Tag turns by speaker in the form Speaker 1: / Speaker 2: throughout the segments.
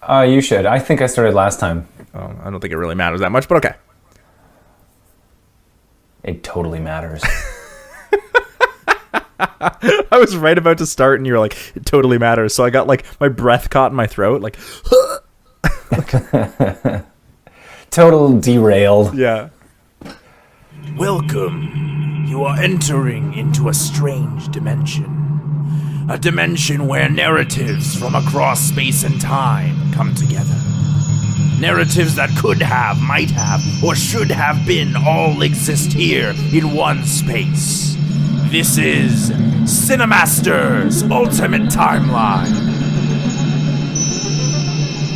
Speaker 1: You should. I think I started last time.
Speaker 2: I don't think it really matters that much, but okay.
Speaker 1: It totally matters.
Speaker 2: I was right about to start, and you were like, "It totally matters." So I got like my breath caught in my throat, like.
Speaker 1: Total derailed.
Speaker 2: Yeah.
Speaker 3: Welcome. You are entering into a strange dimension. A dimension where narratives from across space and time come together. Narratives that could have, might have, or should have been all exist here in one space. This is CineCasters Ultimate Timeline.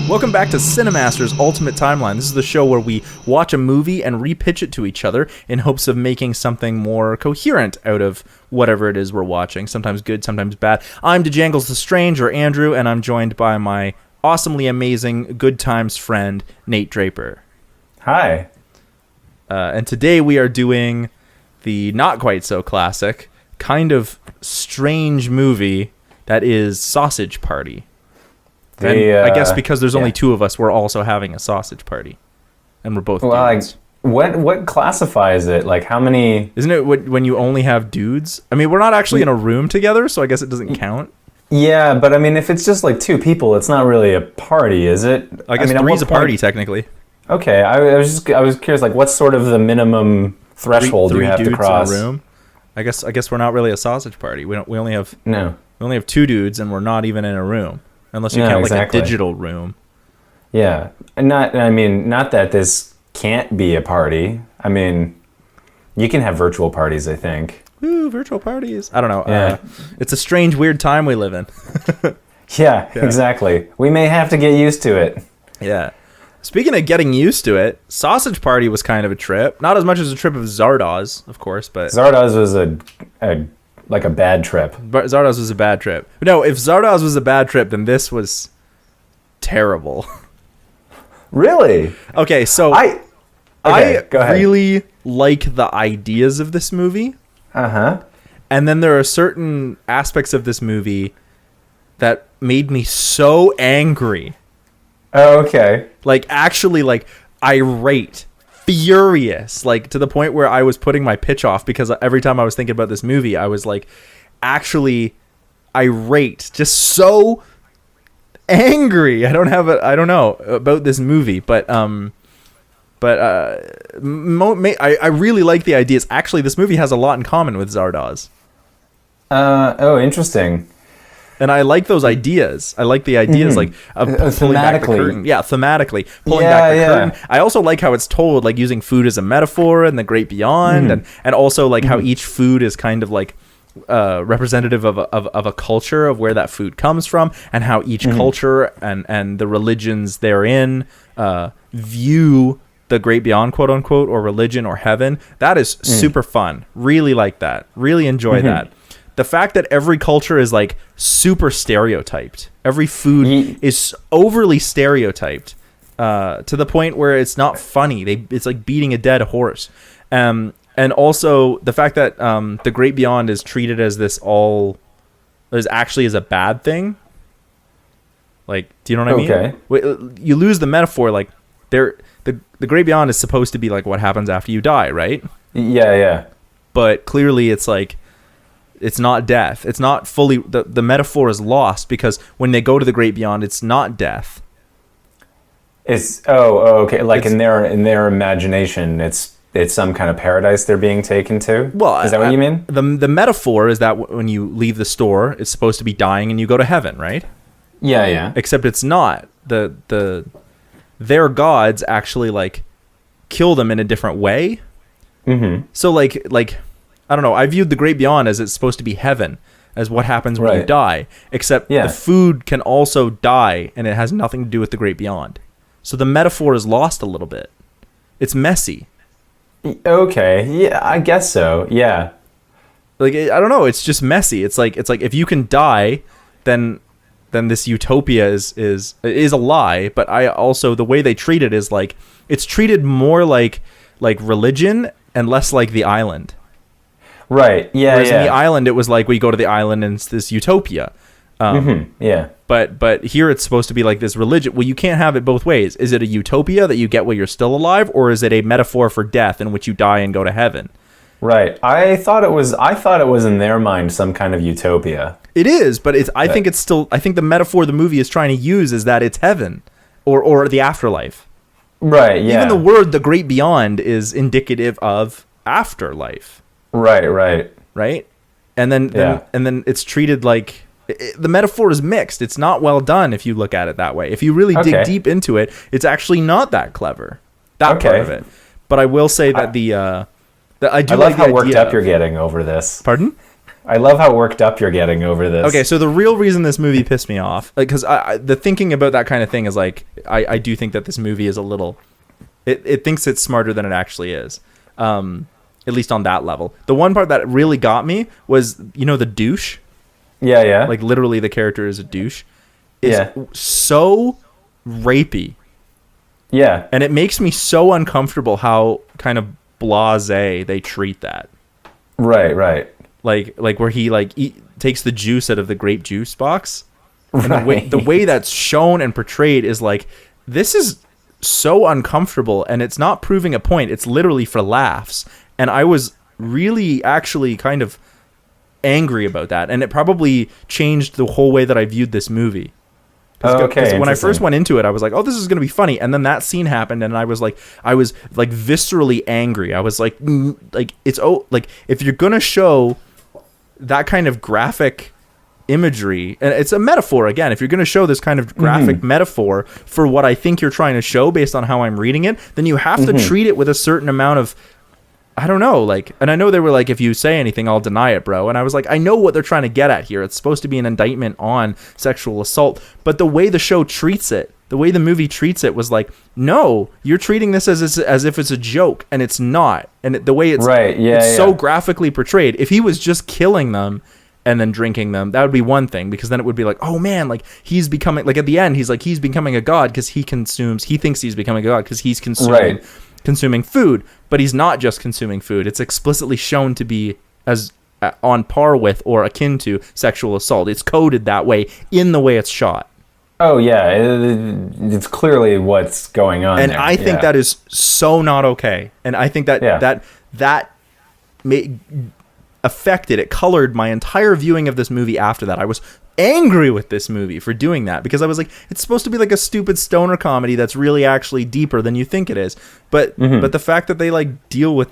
Speaker 2: Welcome back to CineCasters Ultimate Timeline. This is the show where we watch a movie and repitch it to each other in hopes of making something more coherent out of whatever it is we're watching. Sometimes good, sometimes bad. I'm Janglez the Strange, or Andrew, and I'm joined by my awesomely amazing Good Times friend, Nate Draper.
Speaker 1: Hi.
Speaker 2: And today we are doing the not quite so classic, kind of strange movie that is Sausage Party. And I guess because there's only two of us, we're also having a sausage party, and we're both dudes.
Speaker 1: What classifies it? Like, how many?
Speaker 2: Isn't it when you only have dudes? I mean, we're not actually in a room together, so I guess it doesn't count.
Speaker 1: Yeah, but I mean, if it's just like two people, it's not really a party, is it?
Speaker 2: I guess three's a party technically.
Speaker 1: Okay, I was curious, like, what's sort of the minimum threshold you have to cross?
Speaker 2: In a room. I guess we're not really a sausage party. We only have two dudes, and we're not even in a room. Unless you count like a digital room.
Speaker 1: Yeah. Not that this can't be a party. I mean, you can have virtual parties, I think.
Speaker 2: Ooh, virtual parties. I don't know.
Speaker 1: Yeah.
Speaker 2: It's a strange, weird time we live in.
Speaker 1: yeah, exactly. We may have to get used to it.
Speaker 2: Yeah. Speaking of getting used to it, Sausage Party was kind of a trip. Not as much as a trip of Zardoz, of course, but...
Speaker 1: Zardoz was a bad trip.
Speaker 2: But Zardoz was a bad trip. No, if Zardoz was a bad trip, then this was terrible.
Speaker 1: Really?
Speaker 2: Okay, so I really like the ideas of this movie.
Speaker 1: Uh-huh.
Speaker 2: And then there are certain aspects of this movie that made me so angry.
Speaker 1: Oh, okay.
Speaker 2: Like, actually, like, irate. Furious, like to the point where I was putting my pitch off because every time I was thinking about this movie, I was like actually irate, just so angry. I don't know about this movie, but I really like the ideas. Actually, this movie has a lot in common with Zardoz.
Speaker 1: Interesting.
Speaker 2: And I like those ideas. I like the ideas, like of pulling back the curtain. Yeah, thematically pulling back the curtain. I also like how it's told, like using food as a metaphor and the great beyond, and also like how each food is kind of like representative of a culture of where that food comes from, and how each culture and the religions therein view the great beyond, quote unquote, or religion or heaven. That is super fun. Really like that. Really enjoy that. The fact that every culture is like super stereotyped. Every food is overly stereotyped to the point where it's not funny. It's like beating a dead horse. And also the fact that the great beyond is treated as actually as a bad thing. Like, do you know what I mean?
Speaker 1: Okay.
Speaker 2: You lose the metaphor. Like, the great beyond is supposed to be like what happens after you die, right?
Speaker 1: Yeah.
Speaker 2: But clearly it's like, it's not death. It's not fully... The metaphor is lost because when they go to the great beyond, it's not death.
Speaker 1: It's... okay. Like in their imagination, it's some kind of paradise they're being taken to?
Speaker 2: Well,
Speaker 1: is that what you mean?
Speaker 2: The metaphor is that when you leave the store, it's supposed to be dying and you go to heaven, right?
Speaker 1: Yeah.
Speaker 2: Except it's not. Their gods actually, like, kill them in a different way. Mm-hmm. So, like... I don't know. I viewed the great beyond as it's supposed to be heaven, as what happens when you die. Except the food can also die, and it has nothing to do with the great beyond. So the metaphor is lost a little bit. It's messy.
Speaker 1: Okay. Yeah, I guess so. Yeah.
Speaker 2: Like, I don't know. It's just messy. It's like if you can die, then this utopia is a lie. But I also, the way they treat it is like it's treated more like religion and less like the island.
Speaker 1: Right. Yeah.
Speaker 2: Whereas in the island, it was like we go to the island and it's this utopia.
Speaker 1: Yeah.
Speaker 2: But here it's supposed to be like this religion. Well, you can't have it both ways. Is it a utopia that you get while you're still alive, or is it a metaphor for death in which you die and go to heaven?
Speaker 1: Right. I thought it was in their mind some kind of utopia.
Speaker 2: It is, but I think the metaphor the movie is trying to use is that it's heaven or the afterlife.
Speaker 1: Right, yeah.
Speaker 2: Even the word the great beyond is indicative of afterlife.
Speaker 1: Right.
Speaker 2: And then it's treated like the metaphor is mixed. It's not well done if you look at it that way. If you really dig deep into it, it's actually not that clever. That part of it. But I will say that I love how worked up you're getting over this.
Speaker 1: Pardon? I love how worked up you're getting over this.
Speaker 2: Okay, so the real reason this movie pissed me off, because the thinking about that kind of thing is like, I do think that this movie is a little, it thinks it's smarter than it actually is, at least on that level. The one part that really got me was, the douche.
Speaker 1: Yeah.
Speaker 2: Like literally the character is a douche. Is so rapey.
Speaker 1: Yeah.
Speaker 2: And it makes me so uncomfortable how kind of blasé they treat that.
Speaker 1: Right.
Speaker 2: Like where he takes the juice out of the grape juice box. And the way that's shown and portrayed is like, this is so uncomfortable, and it's not proving a point. It's literally for laughs. And I was really actually kind of angry about that, and it probably changed the whole way that I viewed this movie.
Speaker 1: Okay.
Speaker 2: When I first went into it, I was like, "Oh, this is going to be funny," and then that scene happened, and I was viscerally angry. I was like, if you're gonna show that kind of graphic imagery, and it's a metaphor again, if you're gonna show this kind of graphic metaphor for what I think you're trying to show based on how I'm reading it, then you have to treat it with a certain amount of, I don't know, and I know they were like, if you say anything, I'll deny it, bro. And I was like, I know what they're trying to get at here. It's supposed to be an indictment on sexual assault. But the way the show treats it, the way the movie treats it was like, no, you're treating this as if it's a joke, and it's not. And the way it's so graphically portrayed. If he was just killing them and then drinking them, that would be one thing, because then it would be like, oh man, like he's becoming, like at the end, he's becoming a god because he thinks he's becoming a god because he's consuming food. But he's not just consuming food. It's explicitly shown to be as on par with or akin to sexual assault. It's coded that way in the way it's shot.
Speaker 1: Oh yeah, it's clearly what's going on.
Speaker 2: And
Speaker 1: there.
Speaker 2: I think that is so not okay. And I think that affected, it colored my entire viewing of this movie after that. I was angry with this movie for doing that, because I was like, it's supposed to be like a stupid stoner comedy that's really actually deeper than you think it is. But the fact that they like deal with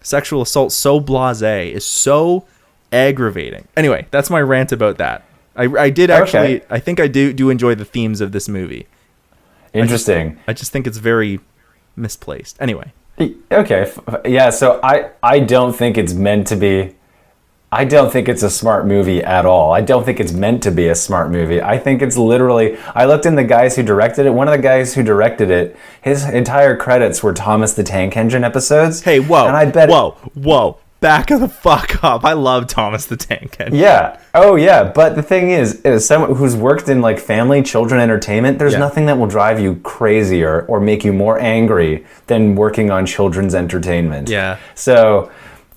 Speaker 2: sexual assault so blasé is so aggravating. Anyway, that's my rant about that. I did actually, I think I do enjoy the themes of this movie.
Speaker 1: Interesting.
Speaker 2: I just think it's very misplaced. Anyway.
Speaker 1: Okay. Yeah, so I don't think it's meant to be. I don't think it's a smart movie at all. I don't think it's meant to be a smart movie. I think it's literally, I looked in the guys who directed it. One of the guys who directed it, his entire credits were Thomas the Tank Engine episodes.
Speaker 2: Hey, whoa.
Speaker 1: And I bet
Speaker 2: whoa. Back the fuck up. I love Thomas the Tank Engine.
Speaker 1: Yeah. Oh, yeah. But the thing is, as someone who's worked in like family, children entertainment, there's nothing that will drive you crazier or make you more angry than working on children's entertainment.
Speaker 2: Yeah.
Speaker 1: So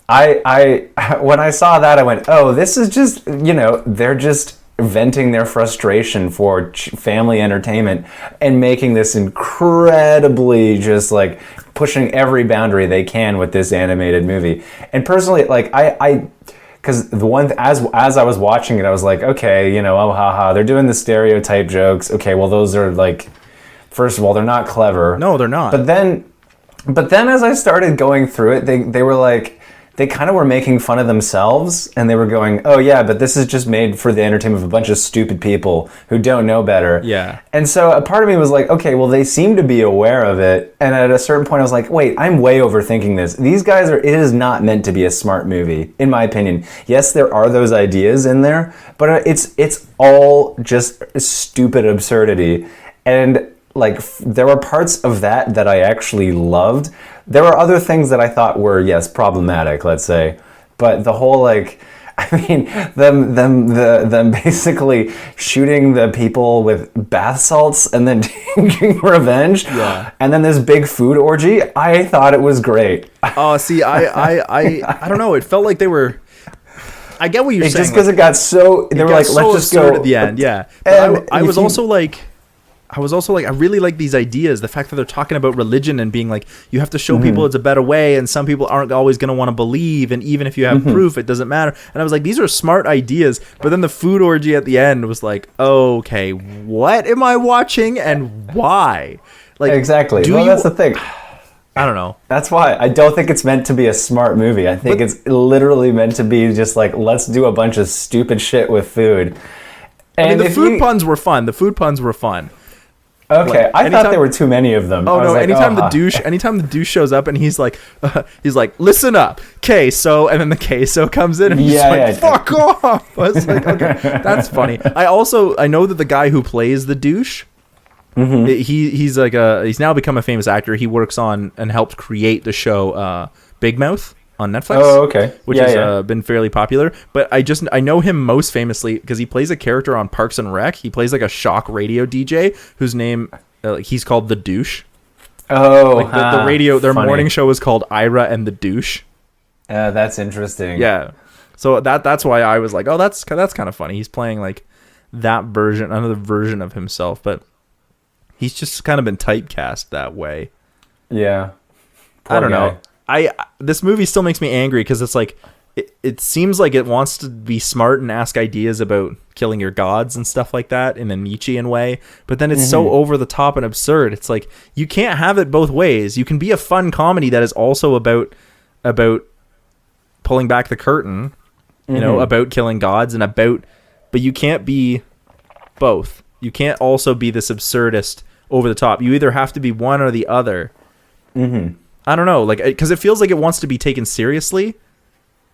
Speaker 1: I when I saw that, I went, oh, this is just, they're just venting their frustration for family entertainment and making this incredibly just like pushing every boundary they can with this animated movie. And personally, like because the one, as I was watching it, I was like, okay, oh haha, they're doing the stereotype jokes. Okay, well those are like, first of all, they're not clever.
Speaker 2: No, they're not.
Speaker 1: But then as I started going through it, they were like, they kind of were making fun of themselves, and they were going, oh yeah, but this is just made for the entertainment of a bunch of stupid people who don't know better.
Speaker 2: Yeah.
Speaker 1: And so a part of me was like, okay, well, they seem to be aware of it. And at a certain point I was like, wait, I'm way overthinking this. These guys it is not meant to be a smart movie, in my opinion. Yes, there are those ideas in there, but it's all just stupid absurdity. And like, there were parts of that I actually loved. There were other things that I thought were, yes, problematic, let's say. But the whole, like, I mean, them basically shooting the people with bath salts and then taking revenge.
Speaker 2: Yeah.
Speaker 1: And then this big food orgy, I thought it was great.
Speaker 2: Oh, see, I don't know. It felt like they were... I get what you're saying.
Speaker 1: Just because it got so, they were like, let's just go
Speaker 2: at the end. Yeah,
Speaker 1: and
Speaker 2: I was also like, I really like these ideas. The fact that they're talking about religion and being like, you have to show people it's a better way, and some people aren't always going to want to believe, and even if you have proof, it doesn't matter. And I was like, these are smart ideas. But then the food orgy at the end was like, okay, what am I watching and why? Like,
Speaker 1: exactly. Well, that's the thing.
Speaker 2: I don't know.
Speaker 1: That's why I don't think it's meant to be a smart movie. I think it's literally meant to be just like, let's do a bunch of stupid shit with food. And
Speaker 2: I mean, the food puns were fun.
Speaker 1: Okay,
Speaker 2: like,
Speaker 1: I thought there were too many of them.
Speaker 2: Oh no! Like, anytime the douche shows up and he's like, listen up, queso, and then the queso comes in and he's fuck off. I was like, okay, that's funny. I know that the guy who plays the douche, he's now become a famous actor. He works on and helped create the show Big Mouth on Netflix.
Speaker 1: Oh, okay.
Speaker 2: Which has been fairly popular. But I know him most famously because he plays a character on Parks and Rec. He plays like a shock radio DJ whose name he's called the Douche.
Speaker 1: Oh,
Speaker 2: like the radio. Their morning show is called Ira and the Douche.
Speaker 1: That's interesting.
Speaker 2: Yeah. So that's why I was like, oh, that's kind of funny. He's playing like that version, another version of himself, but he's just kind of been typecast that way.
Speaker 1: Yeah.
Speaker 2: I don't know. This movie still makes me angry because it's like it seems like it wants to be smart and ask ideas about killing your gods and stuff like that in a Nietzschean way, but then it's so over the top and absurd. It's like you can't have it both ways. You can be a fun comedy that is also about pulling back the curtain, you know, about killing gods and but you can't be both. You can't also be this absurdist over the top. You either have to be one or the other. I don't know, like, because it feels like it wants to be taken seriously,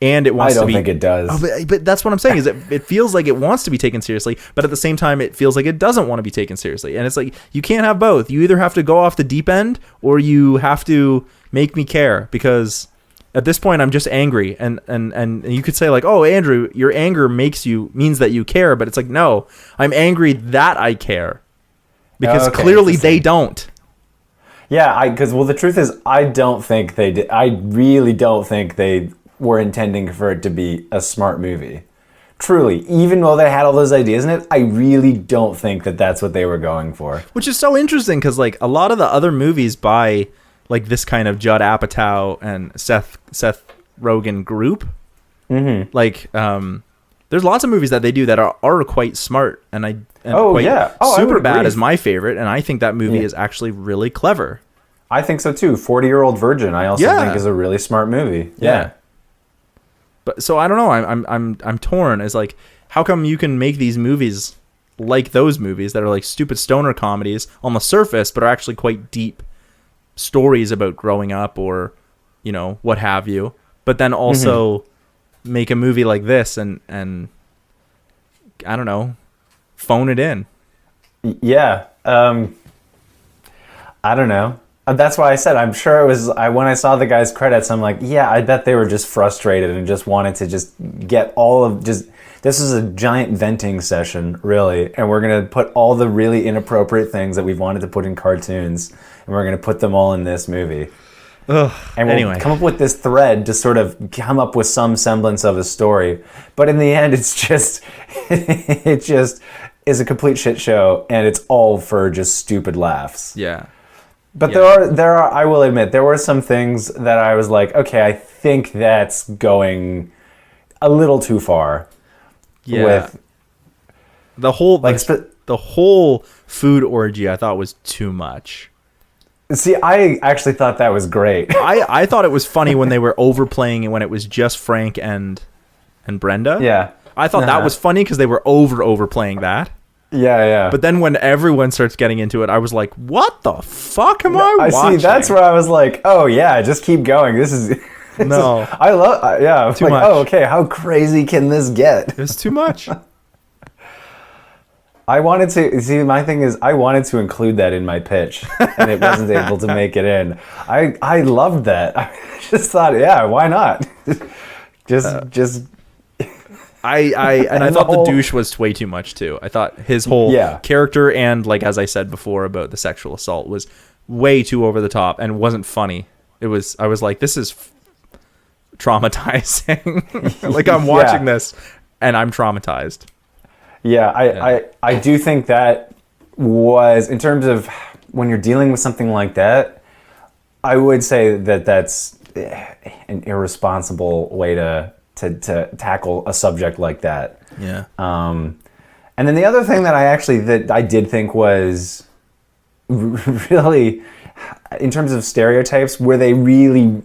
Speaker 2: and it wants to be.
Speaker 1: I don't think it does.
Speaker 2: Oh, but that's what I'm saying. Is that it feels like it wants to be taken seriously, but at the same time, it feels like it doesn't want to be taken seriously. And it's like you can't have both. You either have to go off the deep end, or you have to make me care. Because at this point, I'm just angry, and you could say like, oh, Andrew, your anger means that you care, but it's like, no, I'm angry that I care, because clearly they don't.
Speaker 1: Yeah, because the truth is, I don't think they did. I really don't think they were intending for it to be a smart movie. Truly, even though they had all those ideas in it, I really don't think that that's what they were going for.
Speaker 2: Which is so interesting because, like, a lot of the other movies by like this kind of Judd Apatow and Seth Rogen group, like, there's lots of movies that they do that are quite smart, and Superbad is my favorite, and I think that movie is actually really clever.
Speaker 1: I think so too. 40-Year-Old Virgin, I also think is a really smart movie. Yeah.
Speaker 2: But so I don't know. I'm torn. It's like, how come you can make these movies like those movies that are like stupid stoner comedies on the surface, but are actually quite deep stories about growing up or, you know, what have you, but then also make a movie like this and I don't know, phone it in.
Speaker 1: Yeah. I don't know. That's why I said, I'm sure it was, when I saw the guy's credits, I'm like, yeah, I bet they were just frustrated and just wanted to just get this is a giant venting session, really. And we're going to put all the really inappropriate things that we've wanted to put in cartoons, and we're going to put them all in this movie.
Speaker 2: Ugh,
Speaker 1: and we'll come up with this thread to sort of come up with some semblance of a story. But in the end, it's just, it just is a complete shit show, and it's all for just stupid laughs.
Speaker 2: Yeah.
Speaker 1: But there are, I will admit, there were some things that I was like, okay, I think that's going a little too far.
Speaker 2: Yeah.
Speaker 1: With
Speaker 2: the whole, like, the whole food orgy I thought was too much.
Speaker 1: See, I actually thought that was great.
Speaker 2: I thought it was funny when they were overplaying it when it was just Frank and Brenda.
Speaker 1: Yeah.
Speaker 2: I thought that was funny because they were overplaying that.
Speaker 1: Yeah.
Speaker 2: But then when everyone starts getting into it, I was like, what the fuck am I watching?
Speaker 1: I see, that's where I was like, oh yeah, just keep going. This is...
Speaker 2: No.
Speaker 1: I love... yeah.
Speaker 2: Too much.
Speaker 1: Oh, okay, how crazy can this get?
Speaker 2: It was too much.
Speaker 1: I wanted to... See, my thing is, I wanted to include that in my pitch, and it wasn't able to make it in. I loved that. I just thought, yeah, why not? Just...
Speaker 2: I thought the douche was way too much too. I thought his whole character and, like, as I said before about the sexual assault, was way too over the top and wasn't funny. I was like, this is traumatizing. Like I'm watching this and I'm traumatized.
Speaker 1: Yeah, I do think that was, in terms of when you're dealing with something like that, I would say that that's an irresponsible way to tackle a subject like that.
Speaker 2: Yeah.
Speaker 1: And then the other thing that I did think was really, in terms of stereotypes, where they really,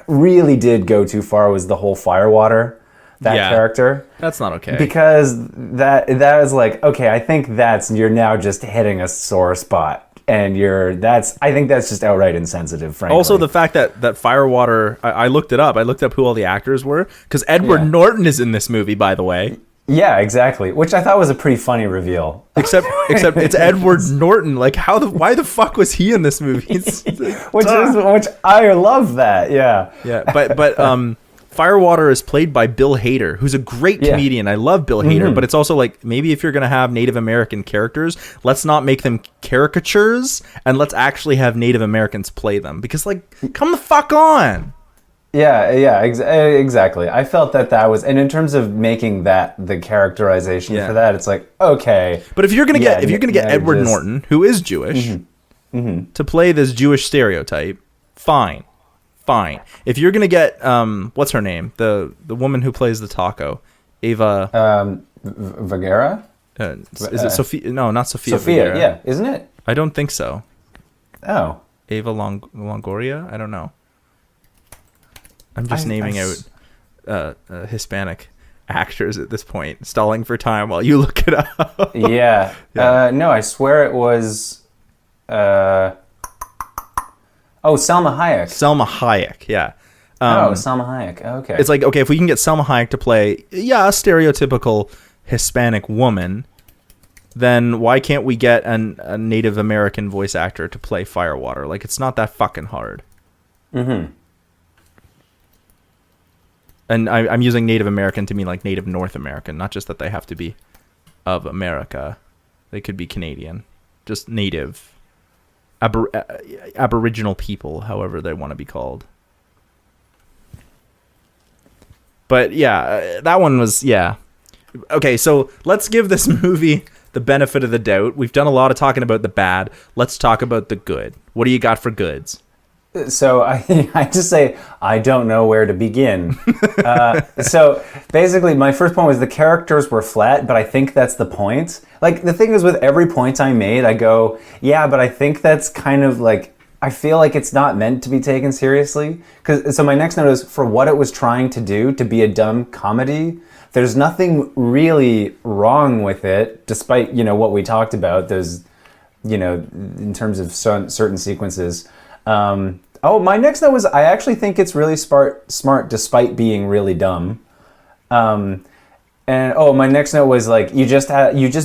Speaker 1: really did go too far, was the whole Firewater, character.
Speaker 2: That's not okay.
Speaker 1: Because that is like, okay, I think you're now just hitting a sore spot. And I think that's just outright insensitive, frankly.
Speaker 2: Also, the fact that Firewater, I looked it up. I looked up who all the actors were, because Edward Norton is in this movie, by the way.
Speaker 1: Yeah, exactly. Which I thought was a pretty funny reveal.
Speaker 2: Except it's Edward Norton. Like, why the fuck was he in this movie?
Speaker 1: Which I love that. Yeah.
Speaker 2: Yeah, but Firewater is played by Bill Hader, who's a great comedian. I love Bill Hader, but it's also like, maybe if you're going to have Native American characters, let's not make them caricatures, and let's actually have Native Americans play them. Because, like, come the fuck on.
Speaker 1: Yeah, exactly. I felt that was, and in terms of making that the characterization for that, it's like, okay.
Speaker 2: But if you're gonna get Edward Norton, who is Jewish, to play this Jewish stereotype, fine. If you're gonna get what's her name, the woman who plays the taco, Ava
Speaker 1: Vergara.
Speaker 2: Is it Sophia? No, not Sophia.
Speaker 1: Sophia,
Speaker 2: Vergara.
Speaker 1: yeah, isn't it?
Speaker 2: I don't think so.
Speaker 1: Oh,
Speaker 2: Ava Longoria. I don't know. I'm just naming out Hispanic actors at this point, stalling for time while you look it up.
Speaker 1: Yeah. No, I swear it was. Selma Hayek.
Speaker 2: Selma Hayek, yeah.
Speaker 1: Selma Hayek. Okay.
Speaker 2: It's like, okay, if we can get Selma Hayek to play, a stereotypical Hispanic woman, then why can't we get a Native American voice actor to play Firewater? Like, it's not that fucking hard. Mm-hmm. And I'm using Native American to mean like Native North American, not just that they have to be of America. They could be Canadian, just Native, Aboriginal people, however they want to be called. But yeah, that one was, yeah. Okay, so let's give this movie the benefit of the doubt. We've done a lot of talking about the bad. Let's talk about the good. What do you got for goods?
Speaker 1: So I just say, I don't know where to begin. So basically, my first point was the characters were flat, but I think that's the point. Like, the thing is, with every point I made, I go, yeah, but I think that's kind of like, I feel like it's not meant to be taken seriously. So my next note is, for what it was trying to do, to be a dumb comedy, there's nothing really wrong with it, despite, what we talked about. There's, in terms of certain sequences. My next note was, I actually think it's really smart despite being really dumb. My next note was like, you just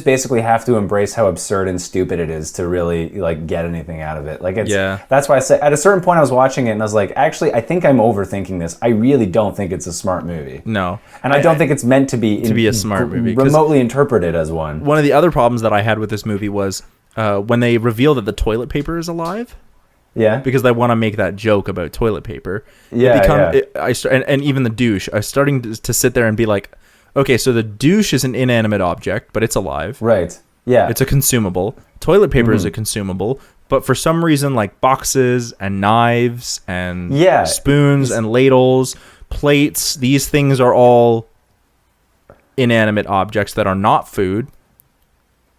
Speaker 1: basically have to embrace how absurd and stupid it is to really like get anything out of it. Like, that's why I said at a certain point I was watching it and I was like, actually, I think I'm overthinking this. I really don't think it's a smart movie.
Speaker 2: No,
Speaker 1: and I don't think it's meant to be
Speaker 2: a smart movie.
Speaker 1: Remotely interpreted as one.
Speaker 2: One of the other problems that I had with this movie was when they reveal that the toilet paper is alive.
Speaker 1: Yeah,
Speaker 2: because they want to make that joke about toilet paper.
Speaker 1: Yeah,
Speaker 2: and even the douche. I was starting to sit there and be like, okay, so the douche is an inanimate object, but it's alive.
Speaker 1: Right. Yeah.
Speaker 2: It's a consumable. Toilet paper is a consumable, but for some reason, like boxes and knives and spoons and ladles, plates, these things are all inanimate objects that are not food,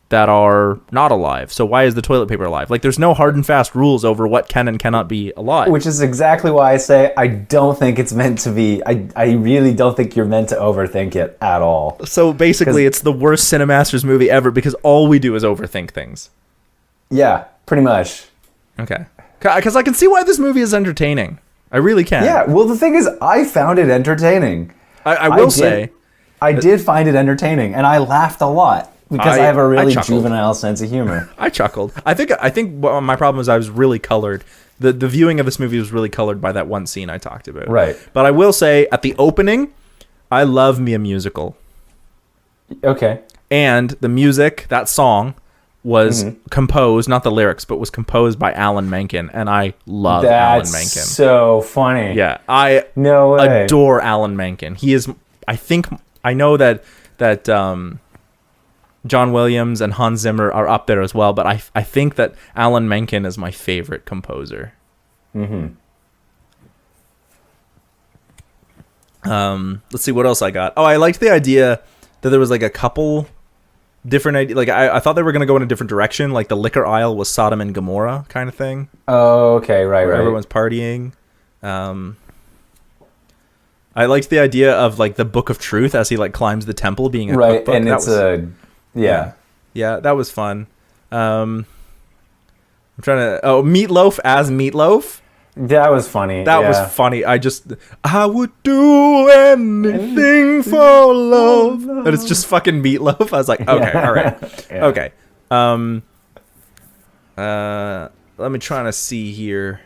Speaker 2: that are not alive. So why is the toilet paper alive? Like, there's no hard and fast rules over what can and cannot be alive.
Speaker 1: Which is exactly why I say I don't think it's meant to be. I really don't think you're meant to overthink it at all.
Speaker 2: So basically, it's the worst CineMasters movie ever because all we do is overthink things.
Speaker 1: Yeah, pretty much.
Speaker 2: Okay. Because I can see why this movie is entertaining. I really can.
Speaker 1: Yeah, well, the thing is, I found it entertaining.
Speaker 2: I will say.
Speaker 1: I did find it entertaining, and I laughed a lot. Because I have a really juvenile sense of humor.
Speaker 2: I chuckled. I think my problem was I was really colored. The viewing of this movie was really colored by that one scene I talked about.
Speaker 1: Right.
Speaker 2: But I will say, at the opening, I love me a musical.
Speaker 1: Okay.
Speaker 2: And the music, that song, was composed, not the lyrics, but was composed by Alan Menken, and I love Alan Menken.
Speaker 1: That's so funny.
Speaker 2: Yeah, I adore Alan Menken. He is, I know that John Williams and Hans Zimmer are up there as well, but I think that Alan Menken is my favorite composer. Let's see what else I got. Oh, I liked the idea that there was like a couple different ideas. Like I thought they were going to go in a different direction. Like the liquor aisle was Sodom and Gomorrah kind of thing.
Speaker 1: Oh, okay, right.
Speaker 2: Everyone's partying. I liked the idea of like the Book of Truth as he like climbs the temple being a cookbook.
Speaker 1: And it's
Speaker 2: yeah, that was fun. I'm trying to Meatloaf as Meatloaf.
Speaker 1: That was funny.
Speaker 2: That was funny. I would do anything for love. And it's just fucking Meatloaf. I was like, okay, all right. Okay. Let me try to see here.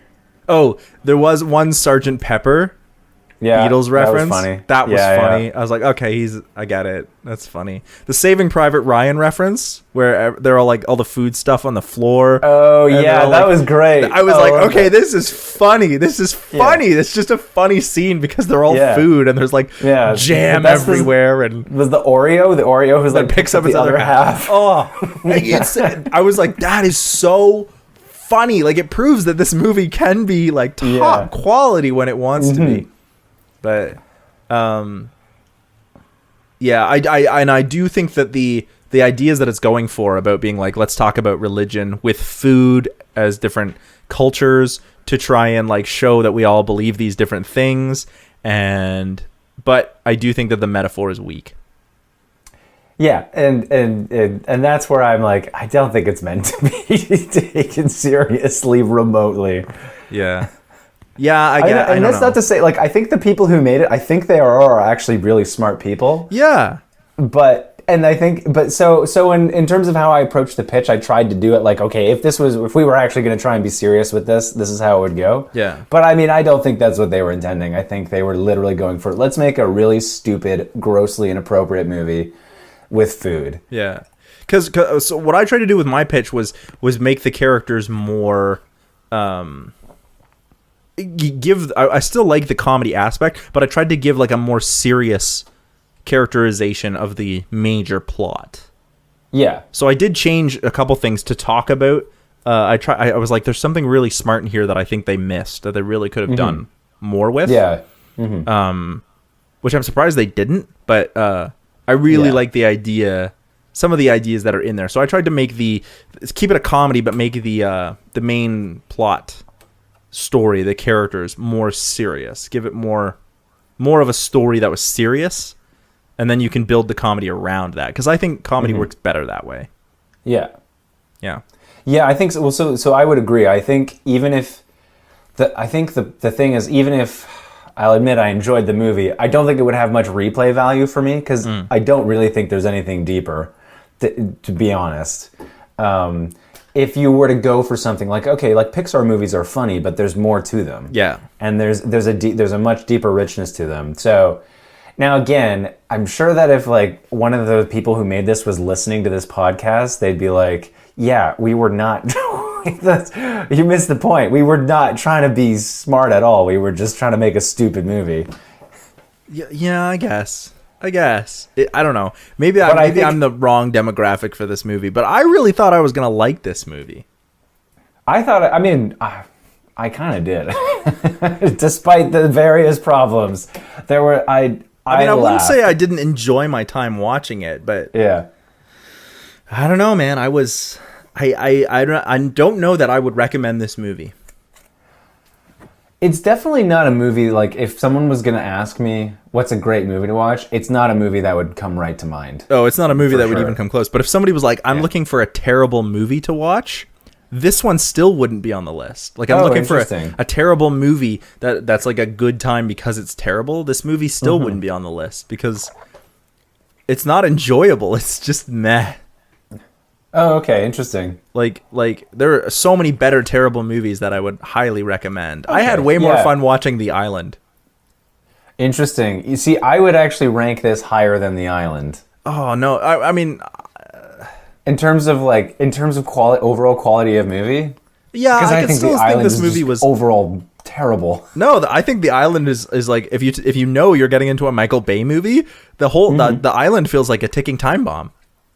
Speaker 2: Oh, there was one Sergeant Pepper Beatles reference. That was funny. Yeah. I was like, okay, I get it. That's funny. The Saving Private Ryan reference, where they're all like all the food stuff on the floor.
Speaker 1: Oh yeah, that was great.
Speaker 2: I was like, okay, this is funny. This is funny. It's just a funny scene because they're all food and there's like jam everywhere. And
Speaker 1: was the Oreo who's like
Speaker 2: picks up his other half. Oh, I was like, that is so funny. Like it proves that this movie can be like top quality when it wants to be. But, I do think that the ideas that it's going for about being like, let's talk about religion with food as different cultures to try and like show that we all believe these different things. But I do think that the metaphor is weak.
Speaker 1: Yeah. And that's where I'm like, I don't think it's meant to be taken seriously remotely.
Speaker 2: Yeah. Yeah, I get it.
Speaker 1: And that's not to say, like, I think the people who made it, I think they are actually really smart people.
Speaker 2: Yeah.
Speaker 1: So in terms of how I approached the pitch, I tried to do it like, okay, if we were actually going to try and be serious with this is how it would go.
Speaker 2: Yeah.
Speaker 1: But I mean, I don't think that's what they were intending. I think they were literally going for, let's make a really stupid, grossly inappropriate movie with food.
Speaker 2: Yeah. Because so what I tried to do with my pitch was make the characters more... I still like the comedy aspect, but I tried to give like a more serious characterization of the major plot.
Speaker 1: Yeah.
Speaker 2: So I did change a couple things to talk about. I was like, there's something really smart in here that I think they missed that they really could have done more with.
Speaker 1: Yeah.
Speaker 2: Which I'm surprised they didn't, but I really like the idea, some of the ideas that are in there. So I tried to keep it a comedy, but make the main plot story, the characters, more serious. Give it more of a story that was serious, and then you can build the comedy around that. Because I think comedy works better that way.
Speaker 1: Yeah.
Speaker 2: Yeah.
Speaker 1: Yeah, I think so. Well, so I would agree. I think even if the thing is, even if I'll admit I enjoyed the movie, I don't think it would have much replay value for me because I don't really think there's anything deeper, to be honest. If you were to go for something like, okay, like Pixar movies are funny, but there's more to them.
Speaker 2: Yeah.
Speaker 1: And there's a much deeper richness to them. So now again, I'm sure that if like one of the people who made this was listening to this podcast, they'd be like, yeah, we were not, you missed the point. We were not trying to be smart at all. We were just trying to make a stupid movie.
Speaker 2: Yeah, I guess. I don't know. Maybe I'm the wrong demographic for this movie, but I really thought I was going to like this movie.
Speaker 1: I kind of did. Despite the various problems. I
Speaker 2: wouldn't say I didn't enjoy my time watching it, but
Speaker 1: yeah.
Speaker 2: I don't know, man. I don't know that I would recommend this movie.
Speaker 1: It's definitely not a movie, like, if someone was going to ask me what's a great movie to watch, it's not a movie that would come right to mind.
Speaker 2: Oh, it's not a movie that would even come close. But if somebody was like, I'm looking for a terrible movie to watch, this one still wouldn't be on the list. Like, I'm looking for a terrible movie that's like a good time because it's terrible. This movie still wouldn't be on the list because it's not enjoyable. It's just meh.
Speaker 1: Oh, okay, interesting.
Speaker 2: Like there are so many better terrible movies that I would highly recommend. Okay, I had way more fun watching The Island.
Speaker 1: Interesting. You see, I would actually rank this higher than The Island.
Speaker 2: Oh no, I mean,
Speaker 1: In terms of quality, overall quality of movie.
Speaker 2: Yeah, I can still think this movie was
Speaker 1: overall terrible.
Speaker 2: No, I think The Island is like if you know you're getting into a Michael Bay movie, the whole the Island feels like a ticking time bomb.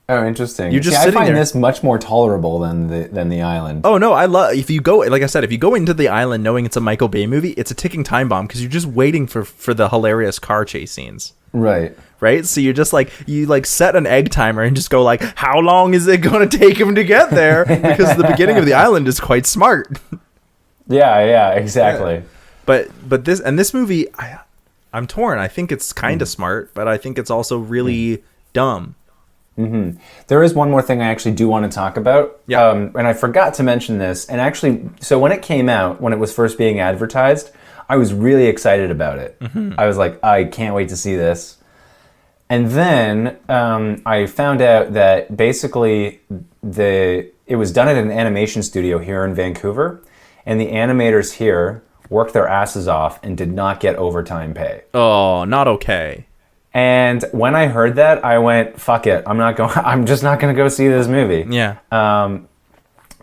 Speaker 1: Oh, interesting.
Speaker 2: You're just
Speaker 1: I
Speaker 2: sitting
Speaker 1: find
Speaker 2: there.
Speaker 1: this much more tolerable than the Island.
Speaker 2: Oh no, I love if you go like I said, if you go into The Island knowing it's a Michael Bay movie, it's a ticking time bomb because you're just waiting for the hilarious car chase scenes.
Speaker 1: Right.
Speaker 2: So you're just like you set an egg timer and just go like, how long is it going to take him to get there? Because the beginning of The Island is quite smart.
Speaker 1: Yeah, exactly.
Speaker 2: But this movie, I'm torn. I think it's kind of smart, but I think it's also really dumb.
Speaker 1: Mm-hmm. There is one more thing I actually do want to talk about.
Speaker 2: Yeah.
Speaker 1: And I forgot to mention this. And actually, so when it came out, when it was first being advertised, I was really excited about it. Mm-hmm. I was like, I can't wait to see this. And then I found out that basically it was done at an animation studio here in Vancouver. And the animators here worked their asses off and did not get overtime pay.
Speaker 2: Oh, not okay.
Speaker 1: And when I heard that, I went, "Fuck it! I'm just not going to go see this movie."
Speaker 2: Yeah.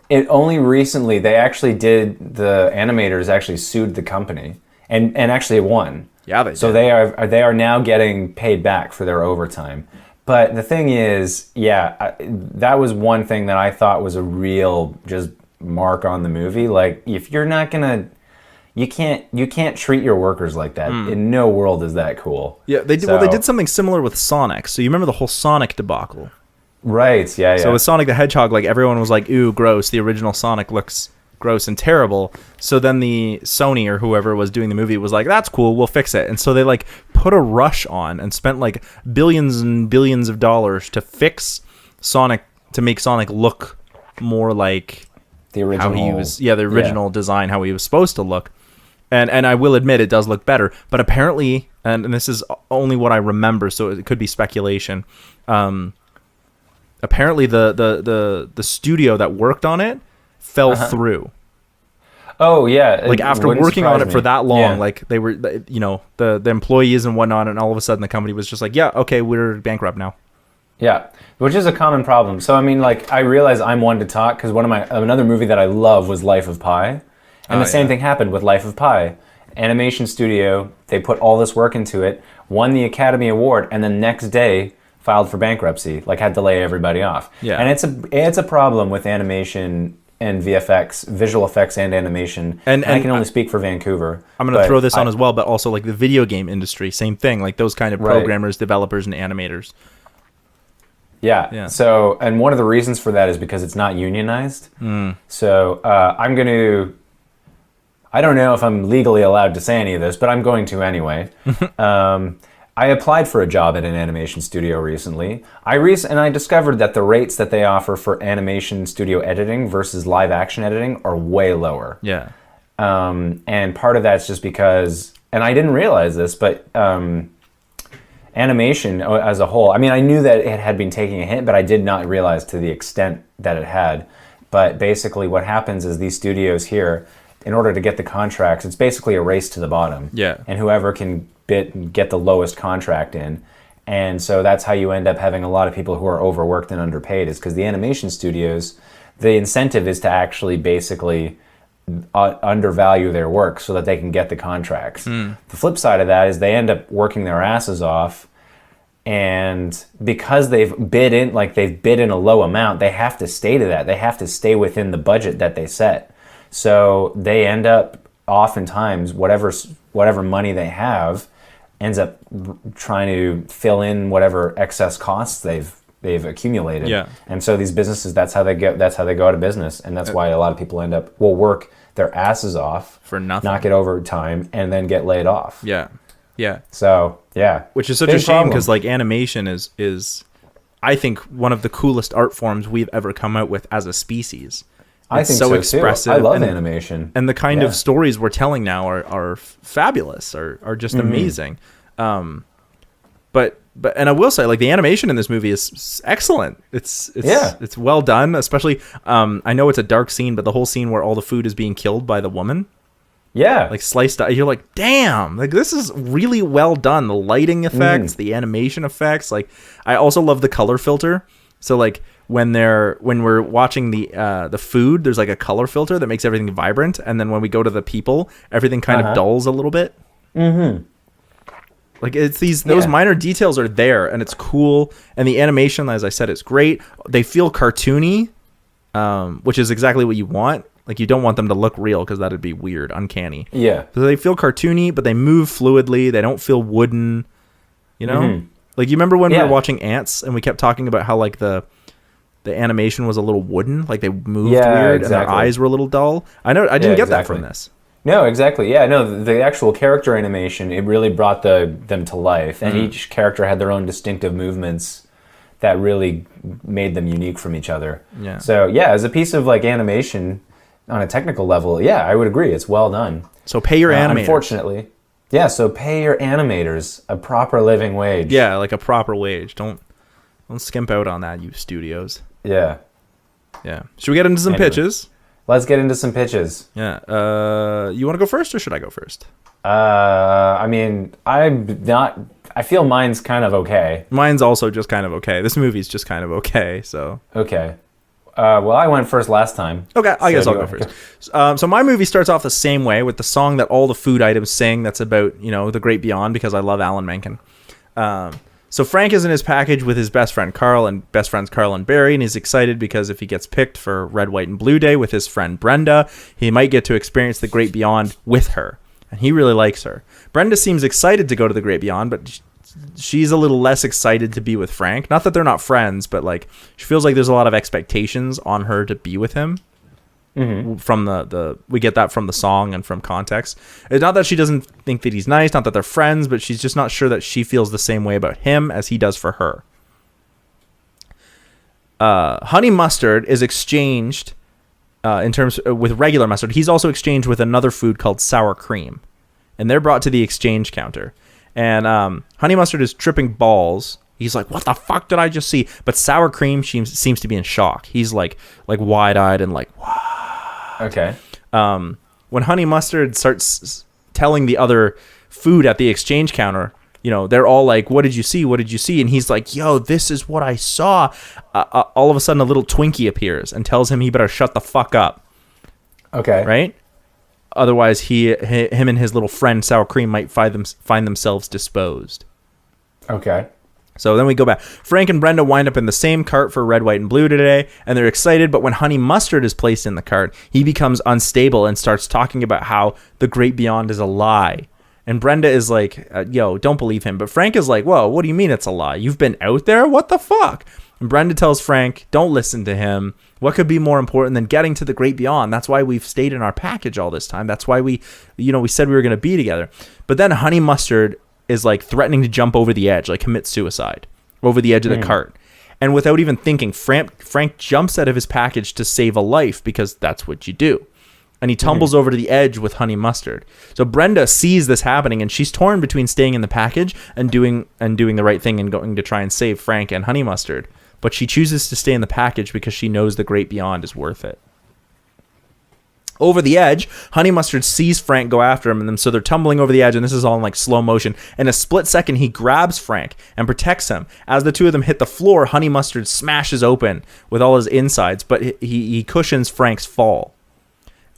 Speaker 1: It only recently the animators actually sued the company and actually won.
Speaker 2: Yeah, they
Speaker 1: so
Speaker 2: did.
Speaker 1: they are now getting paid back for their overtime. But the thing is, that was one thing that I thought was a real just mark on the movie. Like, if you're not gonna. You can't treat your workers like that. In no world is that cool.
Speaker 2: Yeah, they did. Well, they did something similar with Sonic. So you remember the whole Sonic debacle,
Speaker 1: right? Yeah.
Speaker 2: So with Sonic the Hedgehog, like everyone was like, "Ooh, gross! The original Sonic looks gross and terrible." So then the Sony or whoever was doing the movie was like, "That's cool. We'll fix it." And so they like put a rush on and spent like billions and billions of dollars to fix Sonic to make Sonic look more like
Speaker 1: the original.
Speaker 2: How he was. Yeah, the original design, how he was supposed to look. And I will admit it does look better, but apparently, and this is only what I remember, so it could be speculation. Apparently, the studio that worked on it fell through.
Speaker 1: Oh yeah,
Speaker 2: like after working on it for that long,
Speaker 1: yeah.
Speaker 2: like they were, the employees and whatnot, and all of a sudden the company was just like, yeah, okay, we're bankrupt now.
Speaker 1: Yeah, which is a common problem. So I mean, like I realize I'm one to talk because another movie that I love was Life of Pi. And the same thing happened with Life of Pi. Animation studio, they put all this work into it, won the Academy Award, and the next day filed for bankruptcy, like had to lay everybody off.
Speaker 2: Yeah.
Speaker 1: And it's a problem with animation and VFX, visual effects and animation. And I can only speak for Vancouver.
Speaker 2: I'm going to throw this on as well, but also like the video game industry, same thing, like those kind of programmers, developers, and animators.
Speaker 1: Yeah. So, and one of the reasons for that is because it's not unionized. So I don't know if I'm legally allowed to say any of this, but I'm going to anyway. I applied for a job at an animation studio recently. And I discovered that the rates that they offer for animation studio editing versus live action editing are way lower.
Speaker 2: Yeah.
Speaker 1: And part of that's just because, and I didn't realize this, but animation as a whole, I mean, I knew that it had been taking a hit, but I did not realize to the extent that it had. But basically what happens is these studios here, in order to get the contracts, it's basically a race to the bottom. Yeah. And whoever can get the lowest contract in. And so that's how you end up having a lot of people who are overworked and underpaid, is because the animation studios, the incentive is to actually basically undervalue their work so that they can get the contracts. The flip side of that is they end up working their asses off, and because they've bid in a low amount, they have to stay to that. They have to stay within the budget that they set. So they end up oftentimes whatever money they have ends up trying to fill in whatever excess costs they've accumulated. Yeah. And so these businesses, that's how they go out of business, and that's why a lot of people will work their asses off
Speaker 2: for nothing,
Speaker 1: not get overtime, and then get laid off.
Speaker 2: Yeah. Yeah.
Speaker 1: So yeah,
Speaker 2: which is such a shame because like animation is I think one of the coolest art forms we've ever come out with as a species.
Speaker 1: I think so expressive. Too. I love animation,
Speaker 2: and the kind of stories we're telling now are fabulous, are just amazing. But I will say, like, the animation in this movie is excellent. It's well done. Especially, I know it's a dark scene, but the whole scene where all the food is being killed by the woman.
Speaker 1: Yeah,
Speaker 2: like sliced up. You're like, damn, like this is really well done. The lighting effects, the animation effects. Like, I also love the color filter. So like when we're watching the food, there's like a color filter that makes everything vibrant, and then when we go to the people, everything kind of dulls a little bit. Mm-hmm. Like it's those minor details are there, and it's cool, and the animation, as I said, is great. They feel cartoony, which is exactly what you want. Like you don't want them to look real because that'd be weird, uncanny.
Speaker 1: Yeah.
Speaker 2: So they feel cartoony, but they move fluidly. They don't feel wooden. You know, like you remember when we were watching Ants, and we kept talking about how like the animation was a little wooden, like they moved weird, and their eyes were a little dull. I didn't get that from this.
Speaker 1: No, exactly. Yeah, no, the actual character animation, it really brought them to life, and each character had their own distinctive movements that really made them unique from each other.
Speaker 2: Yeah.
Speaker 1: So, yeah, as a piece of like animation on a technical level, yeah, I would agree. It's well done.
Speaker 2: So pay your animators.
Speaker 1: Unfortunately. Yeah, so pay your animators a proper living wage.
Speaker 2: Yeah, like a proper wage. Don't skimp out on that, you studios.
Speaker 1: Yeah.
Speaker 2: Yeah. Should we get into some pitches?
Speaker 1: Let's get into some pitches.
Speaker 2: Yeah. You want to go first, or should I go first?
Speaker 1: I mean, I feel mine's kind of okay.
Speaker 2: Mine's also just kind of okay. This movie's just kind of okay, so.
Speaker 1: Okay. Well, I went first last time.
Speaker 2: Okay, I guess I'll go first. So my movie starts off the same way with the song that all the food items sing that's about, the great beyond, because I love Alan Menken. So Frank is in his package with his best friend Carl and best friends Carl and Barry, and he's excited because if he gets picked for Red, White, and Blue Day with his friend Brenda, he might get to experience the great beyond with her, and he really likes her. Brenda seems excited to go to the great beyond, but she's a little less excited to be with Frank. Not that they're not friends, but like she feels like there's a lot of expectations on her to be with him. Mm-hmm. From we get that from the song and from context. It's not that she doesn't think that he's nice, not that they're friends, but she's just not sure that she feels the same way about him as he does for her. Honey mustard is exchanged with regular mustard. He's also exchanged with another food called sour cream, and they're brought to the exchange counter. And honey mustard is tripping balls. He's like, "What the fuck did I just see?" But sour cream seems to be in shock. He's like wide-eyed and like, "Wow."
Speaker 1: Okay.
Speaker 2: When honey mustard starts telling the other food at the exchange counter, they're all like, "What did you see? What did you see?" And he's like, "Yo, this is what I saw." All of a sudden, a little Twinkie appears and tells him he better shut the fuck up.
Speaker 1: Okay.
Speaker 2: Right? Otherwise, him and his little friend sour cream might find themselves disposed.
Speaker 1: Okay.
Speaker 2: So then we go back. Frank and Brenda wind up in the same cart for Red, White, and Blue today, and they're excited, but when honey mustard is placed in the cart, he becomes unstable and starts talking about how the great beyond is a lie. And Brenda is like, yo, don't believe him. But Frank is like, whoa, what do you mean it's a lie? You've been out there? What the fuck? And Brenda tells Frank, don't listen to him. What could be more important than getting to the great beyond? That's why we've stayed in our package all this time. That's why we said we were going to be together. But then honey mustard is like threatening to jump over the edge, like commit suicide over the edge of the cart. And without even thinking, Frank jumps out of his package to save a life because that's what you do. And he tumbles over to the edge with honey mustard. So Brenda sees this happening, and she's torn between staying in the package and doing the right thing and going to try and save Frank and honey mustard. But she chooses to stay in the package because she knows the great beyond is worth it. Over the edge, honey mustard sees Frank go after him, and so they're tumbling over the edge, and this is all in like slow motion. In a split second, he grabs Frank and protects him. As the two of them hit the floor, honey mustard smashes open with all his insides, but he cushions Frank's fall.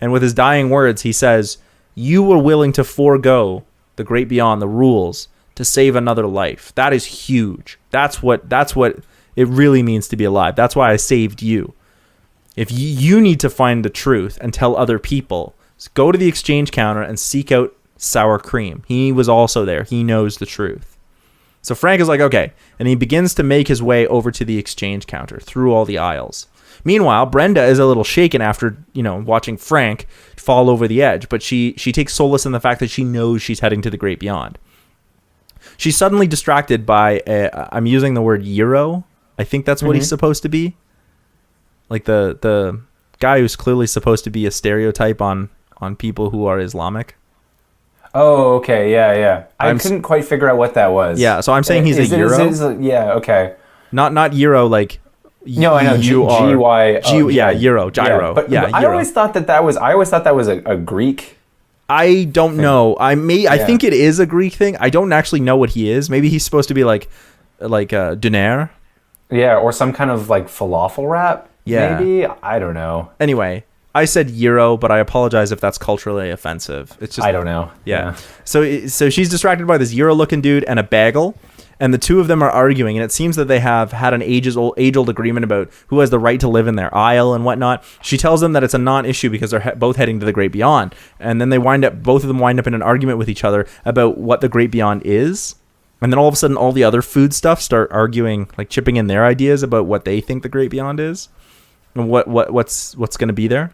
Speaker 2: And with his dying words, he says, "You were willing to forego the great beyond, the rules, to save another life. That is huge. That's what it really means to be alive. That's why I saved you. If you need to find the truth and tell other people, go to the exchange counter and seek out sour cream. He was also there. He knows the truth." So Frank is like, okay. And he begins to make his way over to the exchange counter through all the aisles. Meanwhile, Brenda is a little shaken after, watching Frank fall over the edge, but she takes solace in the fact that she knows she's heading to the great beyond. She's suddenly distracted by I'm using the word Euro. I think that's what he's supposed to be. Like the guy who's clearly supposed to be a stereotype on people who are Islamic.
Speaker 1: Oh, okay, yeah. I couldn't quite figure out what that was.
Speaker 2: Yeah, so I'm saying he's a Euro.
Speaker 1: Yeah, okay.
Speaker 2: Not Euro like.
Speaker 1: No, I know GY.
Speaker 2: Yeah, Euro, gyro.
Speaker 1: But
Speaker 2: Euro.
Speaker 1: I always thought that was a Greek.
Speaker 2: I don't know. I think it is a Greek thing. I don't actually know what he is. Maybe he's supposed to be like Dunaire.
Speaker 1: Yeah, or some kind of like falafel wrap.
Speaker 2: Yeah.
Speaker 1: Maybe? I don't know.
Speaker 2: Anyway, I said gyro, but I apologize if that's culturally offensive. It's just
Speaker 1: I don't know.
Speaker 2: Yeah. So she's distracted by this gyro-looking dude and a bagel, and the two of them are arguing, and it seems that they have had an age-old agreement about who has the right to live in their aisle and whatnot. She tells them that it's a non-issue because they're both heading to the Great Beyond, and then both of them wind up in an argument with each other about what the Great Beyond is. And then all of a sudden, all the other food stuff start arguing, like chipping in their ideas about what they think the Great Beyond is, and what's going to be there.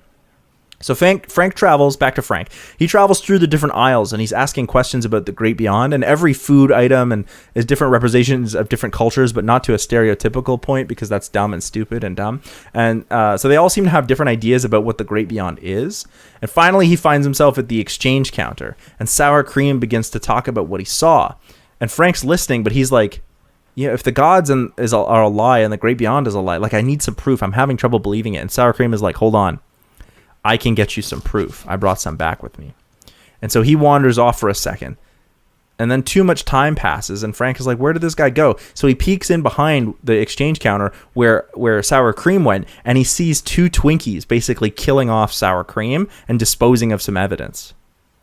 Speaker 2: So Frank travels back to Frank. He travels through the different aisles and he's asking questions about the Great Beyond, and every food item and is different representations of different cultures, but not to a stereotypical point because that's dumb and stupid and dumb. And so they all seem to have different ideas about what the Great Beyond is. And finally, he finds himself at the exchange counter, and Sour Cream begins to talk about what he saw. And Frank's listening, but he's like, yeah, if the gods are a lie and the Great Beyond is a lie, like I need some proof. I'm having trouble believing it. And Sour Cream is like, hold on. I can get you some proof. I brought some back with me. And so he wanders off for a second. And then too much time passes, and Frank is like, where did this guy go? So he peeks in behind the exchange counter where Sour Cream went, and he sees two Twinkies basically killing off Sour Cream and disposing of some evidence.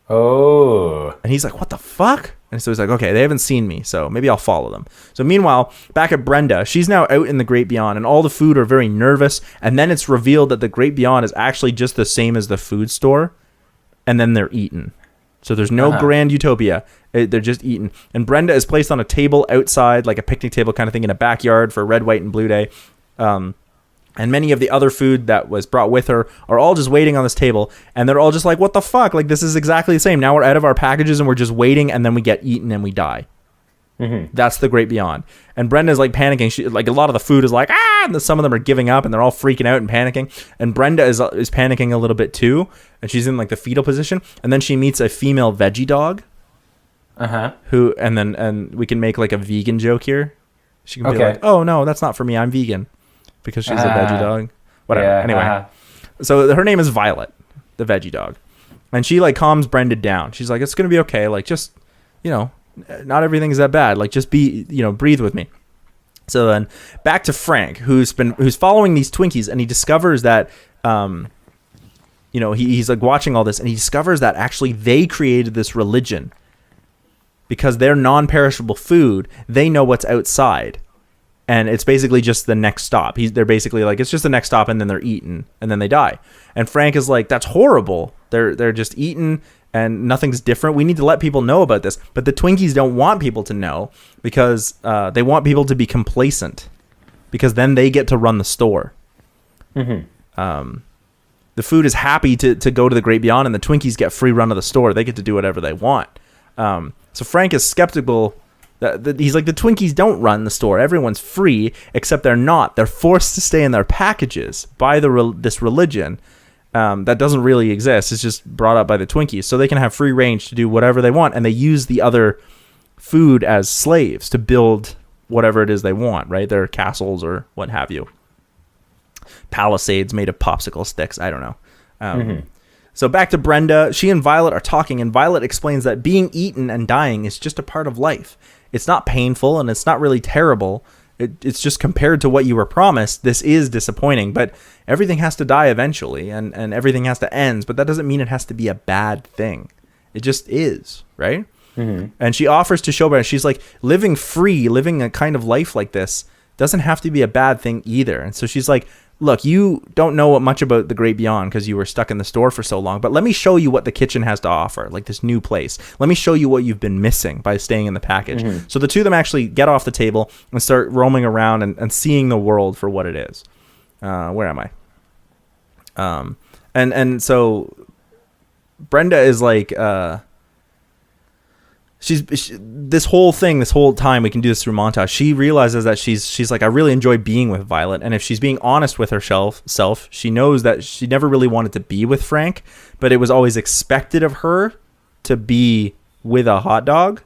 Speaker 1: Oh.
Speaker 2: And he's like, what the fuck? And so he's like, okay, they haven't seen me, so maybe I'll follow them. So meanwhile, back at Brenda, she's now out in the Great Beyond, and all the food are very nervous. And then it's revealed that the Great Beyond is actually just the same as the food store, and then they're eaten. So there's no grand utopia. They're just eaten. And Brenda is placed on a table outside, like a picnic table kind of thing in a backyard for Red, White, and Blue Day. And many of the other food that was brought with her are all just waiting on this table. And they're all just like, what the fuck? Like, this is exactly the same. Now we're out of our packages and we're just waiting, and then we get eaten and we die. Mm-hmm. That's the Great Beyond. And Brenda's like panicking. She, like, a lot of the food is like, and some of them are giving up and they're all freaking out and panicking. And Brenda is panicking a little bit too. And she's in like the fetal position. And then she meets a female veggie dog. Who, and we can make like a vegan joke here. She can be like, oh no, that's not for me. I'm vegan. Because she's a veggie dog. Whatever. Yeah, anyway. So her name is Violet, the veggie dog. And she like calms Brenda down. She's like, it's going to be okay. Like, just, not everything's that bad. Like, just breathe with me. So then back to Frank, who's following these Twinkies, and he discovers that, he's like watching all this, and he discovers that actually they created this religion because they're non-perishable food. They know what's outside. And it's basically just the next stop. They're basically like, it's just the next stop, and then they're eaten, and then they die. And Frank is like, that's horrible. They're just eaten, and nothing's different. We need to let people know about this. But the Twinkies don't want people to know because they want people to be complacent, because then they get to run the store. Mm-hmm. The food is happy to go to the Great Beyond, and the Twinkies get free run of the store. They get to do whatever they want. So Frank is skeptical. He's like, the Twinkies don't run the store. Everyone's free, except they're not. They're forced to stay in their packages by this religion that doesn't really exist. It's just brought up by the Twinkies. So they can have free range to do whatever they want, and they use the other food as slaves to build whatever it is they want, right? Their castles or what have you. Palisades made of popsicle sticks. I don't know. So back to Brenda. She and Violet are talking, and Violet explains that being eaten and dying is just a part of life. It's not painful, and it's not really terrible. It's just compared to what you were promised, this is disappointing. But everything has to die eventually, and everything has to end. But that doesn't mean it has to be a bad thing. It just is, right? Mm-hmm. And she offers to show Brenda. She's like, living free, living a kind of life like this doesn't have to be a bad thing either. And so she's like, look, you don't know much about the Great Beyond because you were stuck in the store for so long, but let me show you what the kitchen has to offer, like this new place. Let me show you what you've been missing by staying in the package. Mm-hmm. So the two of them actually get off the table and start roaming around and seeing the world for what it is. Where am I? And so Brenda is like... this whole time we can do this through montage. She realizes that she's like, I really enjoy being with Violet, and if she's being honest with herself, she knows that she never really wanted to be with Frank, but it was always expected of her to be with a hot dog.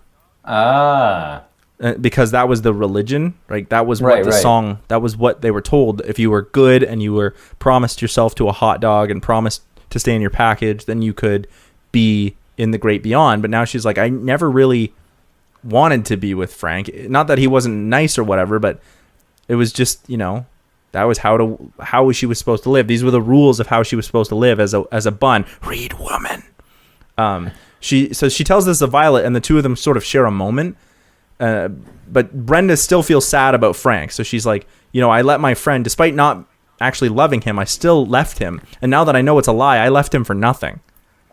Speaker 2: Because that was the religion, right? That was what song, that was what they were told. If you were good and you were promised yourself to a hot dog and promised to stay in your package, then you could be in the Great Beyond. But now she's like, I never really wanted to be with Frank. Not that he wasn't nice or whatever, but It was just, that was how she was supposed to live. These were the rules of how she was supposed to live as a bun. Read woman. She tells this to Violet, and the two of them sort of share a moment. But Brenda still feels sad about Frank. So she's like, I let my friend, despite not actually loving him, I still left him. And now that I know it's a lie, I left him for nothing.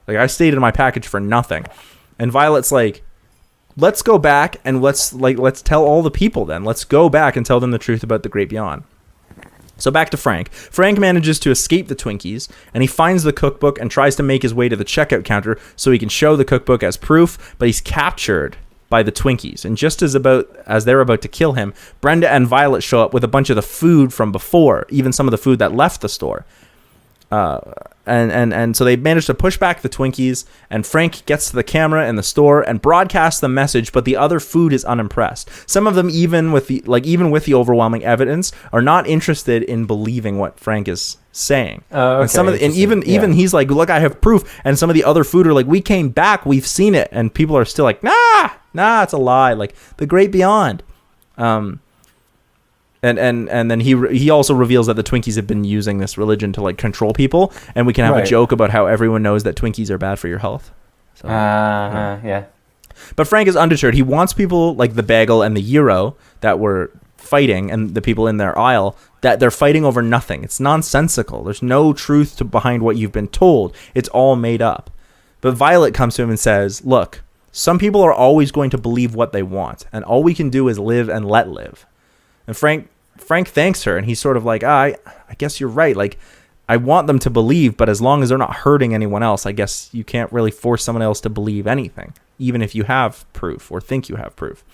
Speaker 2: Like, I stayed in my package for nothing. And Violet's like, let's go back and let's tell all the people then. Let's go back and tell them the truth about the Great Beyond. So back to Frank. Frank manages to escape the Twinkies, and he finds the cookbook and tries to make his way to the checkout counter so he can show the cookbook as proof, but he's captured by the Twinkies. And just as they're about to kill him, Brenda and Violet show up with a bunch of the food from before, even some of the food that left the store. And so they manage to push back the Twinkies, and Frank gets to the camera in the store and broadcasts the message, but the other food is unimpressed. Some of them, even with the overwhelming evidence, are not interested in believing what Frank is saying.
Speaker 1: Okay.
Speaker 2: Even he's like, look, I have proof. And some of the other food are like, we came back, we've seen it, and people are still like, nah, it's a lie. Like the Great Beyond. And then he also reveals that the Twinkies have been using this religion to like control people, and we can have a joke about how everyone knows that Twinkies are bad for your health. So,
Speaker 1: yeah.
Speaker 2: But Frank is undeterred. He wants people like the Bagel and the Euro that were fighting, and the people in their aisle, that they're fighting over nothing. It's nonsensical. There's no truth behind what you've been told. It's all made up. But Violet comes to him and says, look, some people are always going to believe what they want, and all we can do is live and let live. And Frank thanks her, and he's sort of like, I guess you're right. Like, I want them to believe, but as long as they're not hurting anyone else, I guess you can't really force someone else to believe anything, even if you have proof or think you have proof.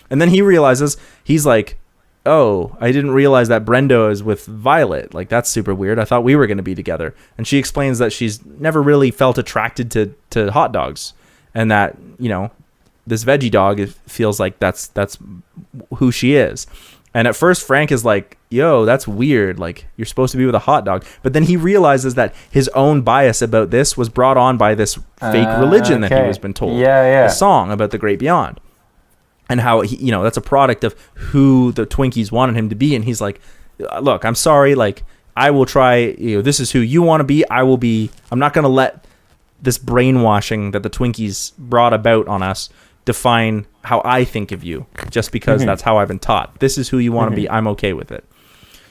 Speaker 2: And then he realizes, he's like, oh, I didn't realize that Brenda is with Violet. Like, that's super weird. I thought we were going to be together. And she explains that she's never really felt attracted to hot dogs, and that, this veggie dog feels like that's who she is. And at first, Frank is like, yo, that's weird. Like, you're supposed to be with a hot dog. But then he realizes that his own bias about this was brought on by this fake religion that he was been told.
Speaker 1: Yeah.
Speaker 2: A song about the Great Beyond. And how, he, that's a product of who the Twinkies wanted him to be. And he's like, look, I'm sorry. Like, I will try, this is who you want to be. I'm not going to let this brainwashing that the Twinkies brought about on us define how I think of you, just because that's how I've been taught. This is who you want to be. I'm okay with it.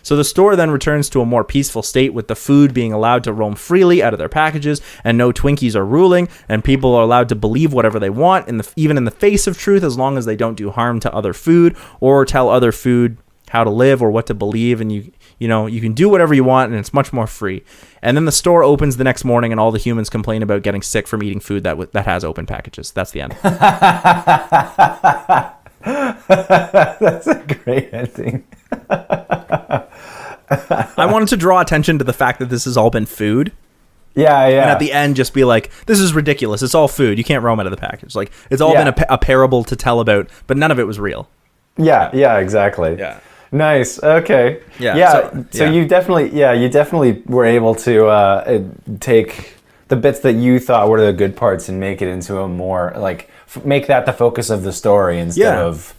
Speaker 2: So the store then returns to a more peaceful state, with the food being allowed to roam freely out of their packages, and no Twinkies are ruling, and people are allowed to believe whatever they want, even in the face of truth, as long as they don't do harm to other food or tell other food how to live or what to believe. And you can do whatever you want, and it's much more free. And then the store opens the next morning, and all the humans complain about getting sick from eating food that has open packages. That's the end.
Speaker 1: That's a great ending.
Speaker 2: I wanted to draw attention to the fact that this has all been food.
Speaker 1: Yeah.
Speaker 2: And at the end, just be like, this is ridiculous. It's all food. You can't roam out of the package. Like, it's all been a parable to tell about, but none of it was real.
Speaker 1: Yeah, exactly.
Speaker 2: Yeah.
Speaker 1: Nice. Okay. So you definitely were able to take the bits that you thought were the good parts and make it into a more like make that the focus of the story instead of.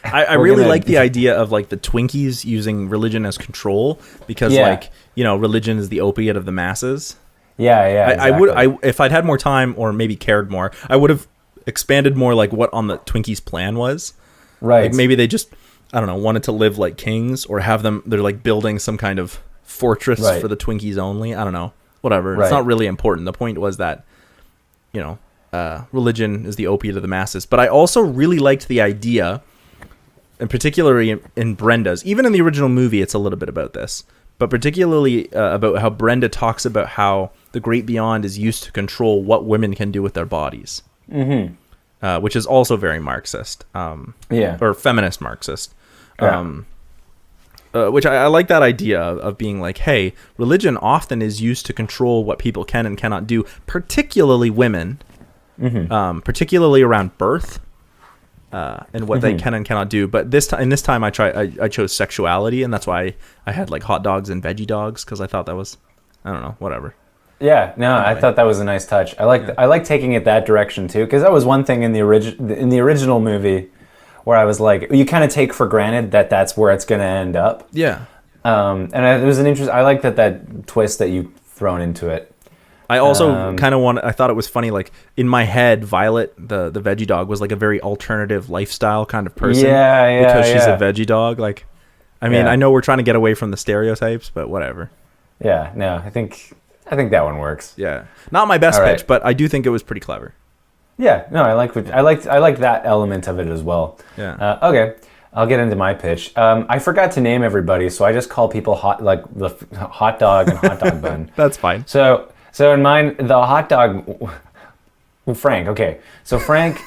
Speaker 2: I really like the idea of like the Twinkies using religion as control, because religion is the opiate of the masses.
Speaker 1: Yeah. Exactly.
Speaker 2: I would if I'd had more time, or maybe cared more, I would have expanded more like what on the Twinkies' plan was.
Speaker 1: Right.
Speaker 2: Like maybe they just, I don't know, wanted to live like kings, or have them, they're like building some kind of fortress for the Twinkies only. I don't know. Whatever. It's not really important. The point was that, religion is the opiate of the masses. But I also really liked the idea, and particularly in Brenda's, even in the original movie, it's a little bit about this, but particularly about how Brenda talks about how the Great Beyond is used to control what women can do with their bodies. Mm-hmm. Which is also very Marxist, or feminist Marxist, which I like that idea of being like, hey, religion often is used to control what people can and cannot do, particularly women, particularly around birth, and what they can and cannot do. But this time I chose sexuality, and that's why I had like hot dogs and veggie dogs, because I thought that was, I don't know, whatever.
Speaker 1: Yeah, no, anyway. I thought that was a nice touch. I like taking it that direction too, because that was one thing in the original movie where I was like, you kind of take for granted that that's where it's going to end up.
Speaker 2: Yeah.
Speaker 1: It was an interest. I like that twist that you've thrown into it.
Speaker 2: I also kind of I thought it was funny, like in my head, Violet, the veggie dog, was like a very alternative lifestyle kind of person.
Speaker 1: Yeah,
Speaker 2: because she's a veggie dog. Like, I mean, I know we're trying to get away from the stereotypes, but whatever.
Speaker 1: Yeah, no, I think that one works.
Speaker 2: Yeah, not my best pitch, but I do think it was pretty clever.
Speaker 1: Yeah, no, I liked that element of it as well.
Speaker 2: Yeah.
Speaker 1: Okay, I'll get into my pitch. I forgot to name everybody, so I just call people the hot dog and hot dog bun.
Speaker 2: That's fine.
Speaker 1: So in mine, the hot dog, Frank. Okay, so Frank.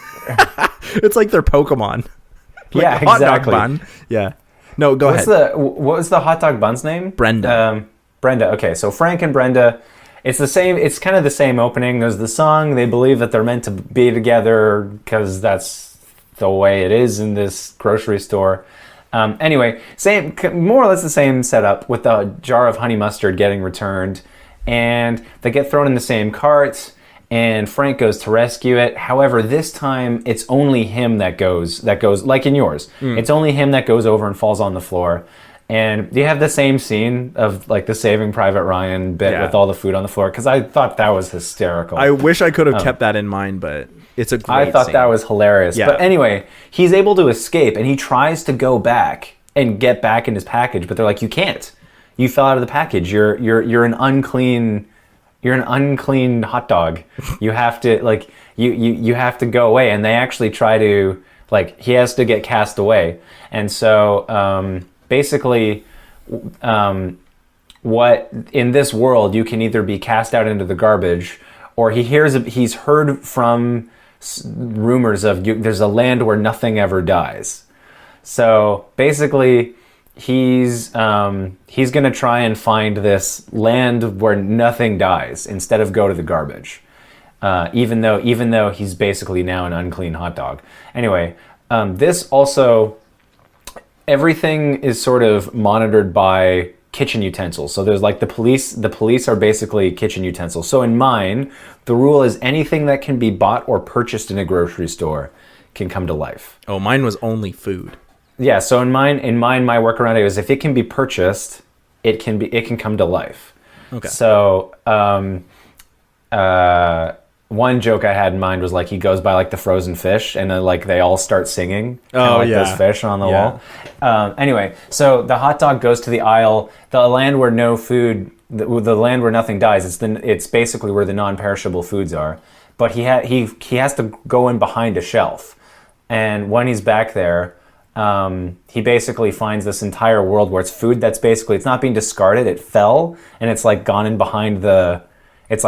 Speaker 2: It's like their Pokemon. Like
Speaker 1: yeah,
Speaker 2: hot
Speaker 1: exactly.
Speaker 2: Dog bun. Yeah. No, go ahead.
Speaker 1: What was the hot dog bun's name?
Speaker 2: Brenda.
Speaker 1: Brenda. Okay, so Frank and Brenda. It's the same. It's kind of the same opening as the song. They believe that they're meant to be together because that's the way it is in this grocery store. Anyway, more or less the same setup with the jar of honey mustard getting returned, and they get thrown in the same cart. And Frank goes to rescue it. However, this time it's only him that goes like in yours. It's only him that goes over and falls on the floor. And you have the same scene of like the Saving Private Ryan bit with all the food on the floor, because I thought that was hysterical.
Speaker 2: I wish I could have kept that in mind, but it's a great
Speaker 1: I thought
Speaker 2: scene.
Speaker 1: that was hilarious.
Speaker 2: Yeah.
Speaker 1: But anyway, he's able to escape, and he tries to go back and get back in his package, but they're like, you can't. You fell out of the package. You're an unclean hot dog. You have to you have to go away. And they actually try to he has to get cast away. And so basically, what in this world you can either be cast out into the garbage, or he's heard from rumors of there's a land where nothing ever dies. So basically, he's gonna try and find this land where nothing dies instead of go to the garbage. Even though he's basically now an unclean hot dog. Anyway, this also, everything is sort of monitored by kitchen utensils. So there's the police are basically kitchen utensils. So in mine, the rule is anything that can be bought or purchased in a grocery store can come to life.
Speaker 2: Oh, mine was only food.
Speaker 1: Yeah, so in mine, my workaround is if it can be purchased, it can come to life.
Speaker 2: Okay.
Speaker 1: So one joke I had in mind was he goes by the frozen fish, and then they all start singing. Those fish on the wall. Anyway, so the hot dog goes to the aisle, the land where no food, the land where nothing dies. It's basically where the non-perishable foods are. But he has to go in behind a shelf, and when he's back there, he basically finds this entire world where it's food that's basically, it's not being discarded, it fell, and it's gone in behind it's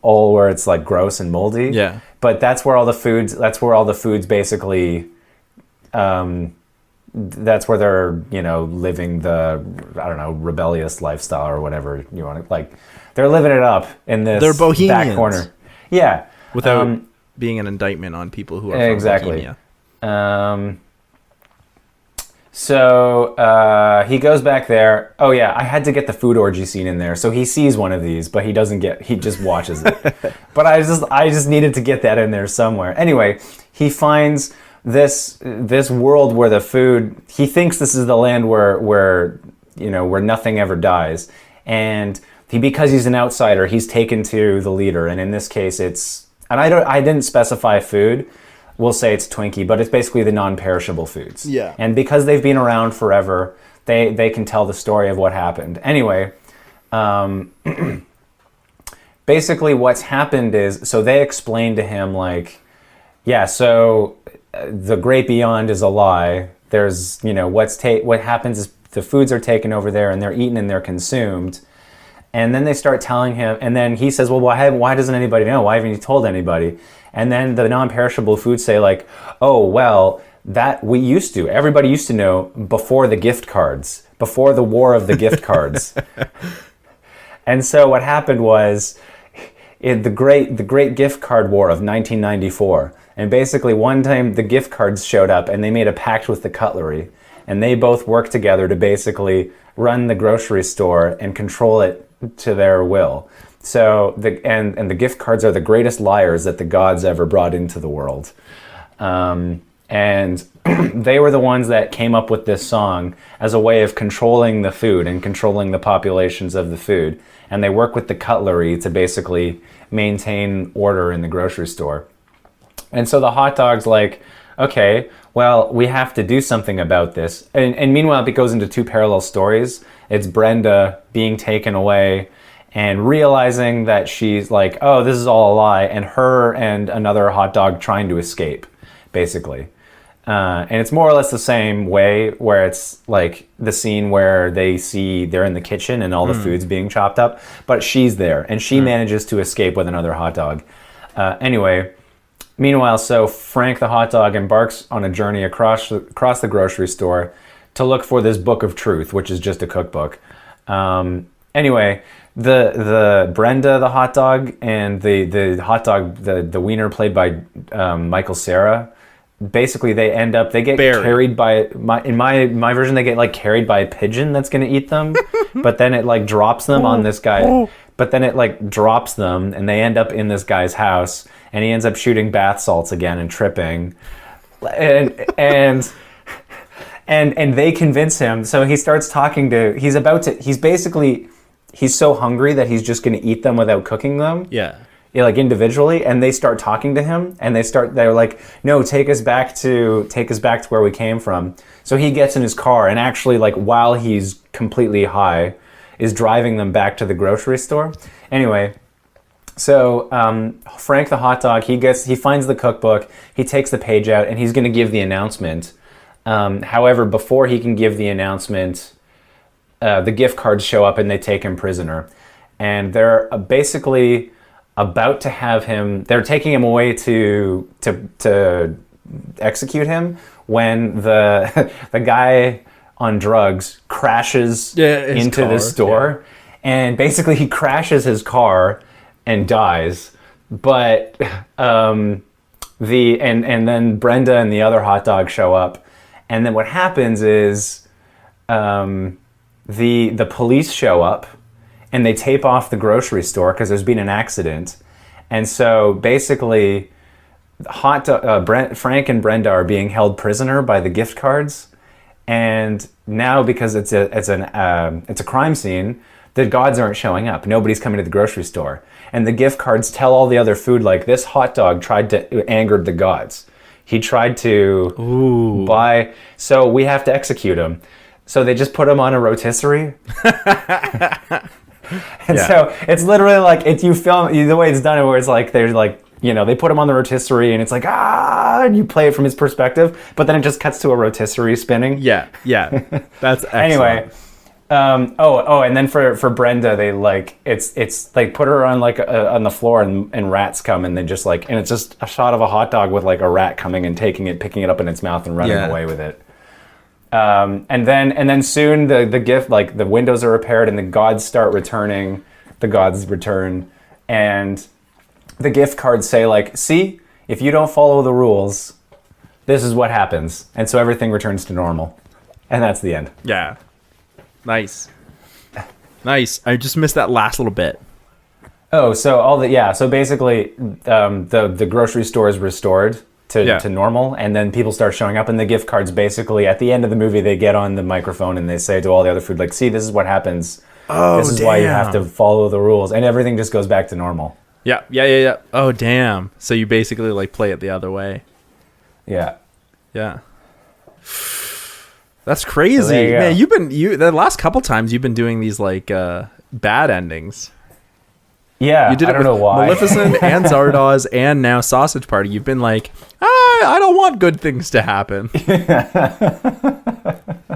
Speaker 1: all where it's gross and moldy.
Speaker 2: Yeah.
Speaker 1: But that's where all the foods basically, that's where they're, living the, I don't know, rebellious lifestyle or whatever you want to, they're living it up in this
Speaker 2: They're bohemians.
Speaker 1: back corner. Yeah.
Speaker 2: Without being an indictment on people who are from Bohemia.
Speaker 1: So he goes back there. Oh yeah, I had to get the food orgy scene in there. So he sees one of these, but he just watches it. But I just needed to get that in there somewhere. Anyway, he finds this world where the food, he thinks this is the land where nothing ever dies. And because he's an outsider, he's taken to the leader. And in this case I didn't specify food. We'll say it's Twinkie, but it's basically the non-perishable foods.
Speaker 2: Yeah.
Speaker 1: And because they've been around forever, they can tell the story of what happened. Anyway, basically what's happened is, so they explain to him so the great beyond is a lie. There's, what happens is the foods are taken over there and they're eaten and they're consumed. And then they start telling him, and then he says, well, why doesn't anybody know? Why haven't you told anybody? And then the non-perishable foods say oh, well, that everybody used to know before the gift cards, before the war of the gift cards. And so what happened was the great gift card war of 1994. And basically one time the gift cards showed up and they made a pact with the cutlery, and they both worked together to basically run the grocery store and control it to their will. So the gift cards are the greatest liars that the gods ever brought into the world. And they were the ones that came up with this song as a way of controlling the food and controlling the populations of the food. And they work with the cutlery to basically maintain order in the grocery store. And so the hot dog's like, okay, well, we have to do something about this. And meanwhile, it goes into two parallel stories. It's Brenda being taken away and realizing that she's like, oh, this is all a lie. And her and another hot dog trying to escape, basically. And it's more or less the same way, where it's like the scene where they're in the kitchen and all the food's being chopped up, but she's there and she manages to escape with another hot dog. Anyway, meanwhile, so Frank the hot dog embarks on a journey across the grocery store to look for this book of truth, which is just a cookbook. Anyway, the Brenda the hot dog and the hot dog, the wiener played by Michael Cera, basically they get carried by in my version, they get like carried by a pigeon that's going to eat them, but then it like drops them on this guy, but then it like drops them and they end up in this guy's house and he ends up shooting bath salts again and tripping, and they convince him. So he starts talking to, he's so hungry that he's just going to eat them without cooking them.
Speaker 2: Yeah,
Speaker 1: like individually, and they start talking to him, and they're like, no, take us back to where we came from. So he gets in his car and actually, like, while he's completely high, is driving them back to the grocery store. Anyway, so Frank the hot dog, he finds the cookbook, he takes the page out, and he's going to give the announcement. However, before he can give the announcement, the gift cards show up and they take him prisoner, and they're basically about to have him, they're taking him away to execute him when the guy on drugs crashes into the store, and basically he crashes his car and dies. But and then Brenda and the other hot dog show up, and then what happens is the police show up and they tape off the grocery store because there's been an accident. And so basically, Frank and Brenda are being held prisoner by the gift cards. And now, because it's a crime scene, the gods aren't showing up. Nobody's coming to the grocery store. And the gift cards tell all the other food, like, this hot dog tried to anger the gods. He tried to buy, so we have to execute him. So they just put him on a rotisserie. And so it's literally like, you film the way it's done, where it's like they're like, they put him on the rotisserie and it's like, and you play it from his perspective, but then it just cuts to a rotisserie spinning.
Speaker 2: Yeah. That's excellent.
Speaker 1: Anyway, and then for Brenda, they like, it's like put her on like on the floor and rats come and they just like, and it's just a shot of a hot dog with like a rat coming and picking it up in its mouth and running away with it. And then soon the gift, like the windows are repaired and the gods start returning. The gods return, and the gift cards say like, see, if you don't follow the rules, this is what happens. And so everything returns to normal. And that's the end.
Speaker 2: Yeah. Nice. I just missed that last little bit.
Speaker 1: Oh, so so basically the grocery store is restored to normal, and then people start showing up, and the gift cards basically at the end of the movie, they get on the microphone and they say to all the other food, like, see, this is what happens. Oh, this is why you have to follow the rules, and everything just goes back to normal.
Speaker 2: Yeah. Oh, damn. So you basically like play it the other way.
Speaker 1: Yeah.
Speaker 2: That's crazy. So man, the last couple times you've been doing these like bad endings.
Speaker 1: Yeah,
Speaker 2: you did it with Maleficent and Zardoz and now Sausage Party. You've been like, I don't want good things to happen.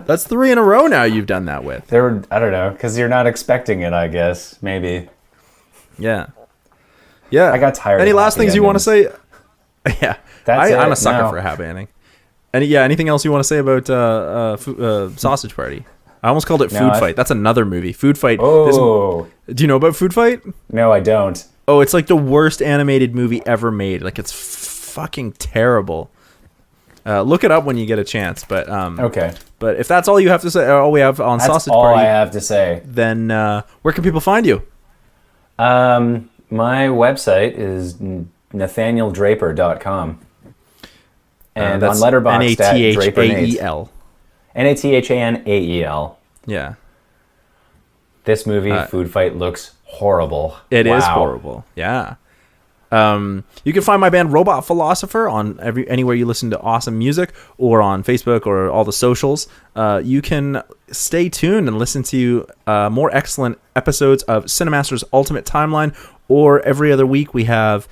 Speaker 2: That's 3 in a row now you've done that with.
Speaker 1: I don't know, because you're not expecting it, I guess. Maybe.
Speaker 2: Yeah. I got tired. Any last things you want to say? Yeah. I'm a sucker for a happy ending. Anything else you want to say about Sausage Party? I almost called it Food Fight. That's another movie. Food Fight. Do you know about Food Fight?
Speaker 1: No, I don't.
Speaker 2: Oh, it's like the worst animated movie ever made. Like, it's fucking terrible. Look it up when you get a chance. But
Speaker 1: okay.
Speaker 2: But if that's all you have to say, all we have on Sausage Party,
Speaker 1: that's all I have to say.
Speaker 2: Then where can people find you?
Speaker 1: My website is nathanieldraper.com. And on Letterboxd at Draper Nate.
Speaker 2: Nathael.
Speaker 1: Nathanael.
Speaker 2: Yeah.
Speaker 1: This movie, Food Fight, looks horrible.
Speaker 2: It is horrible. Yeah. You can find my band Robot Philosopher on anywhere you listen to awesome music, or on Facebook or all the socials. You can stay tuned and listen to more excellent episodes of CineMasters Ultimate Timeline, or every other week we have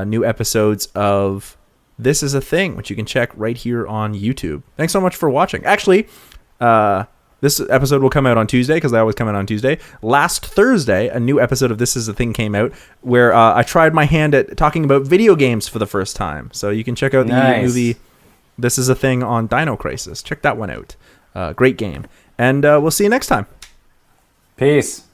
Speaker 2: new episodes of This Is a Thing, which you can check right here on YouTube. Thanks so much for watching. Actually, this episode will come out on Tuesday, because they always come out on Tuesday. Last Thursday, a new episode of This Is a Thing came out, where I tried my hand at talking about video games for the first time. So you can check out the movie This Is a Thing on Dino Crisis. Check that one out. Great game. And we'll see you next time.
Speaker 1: Peace.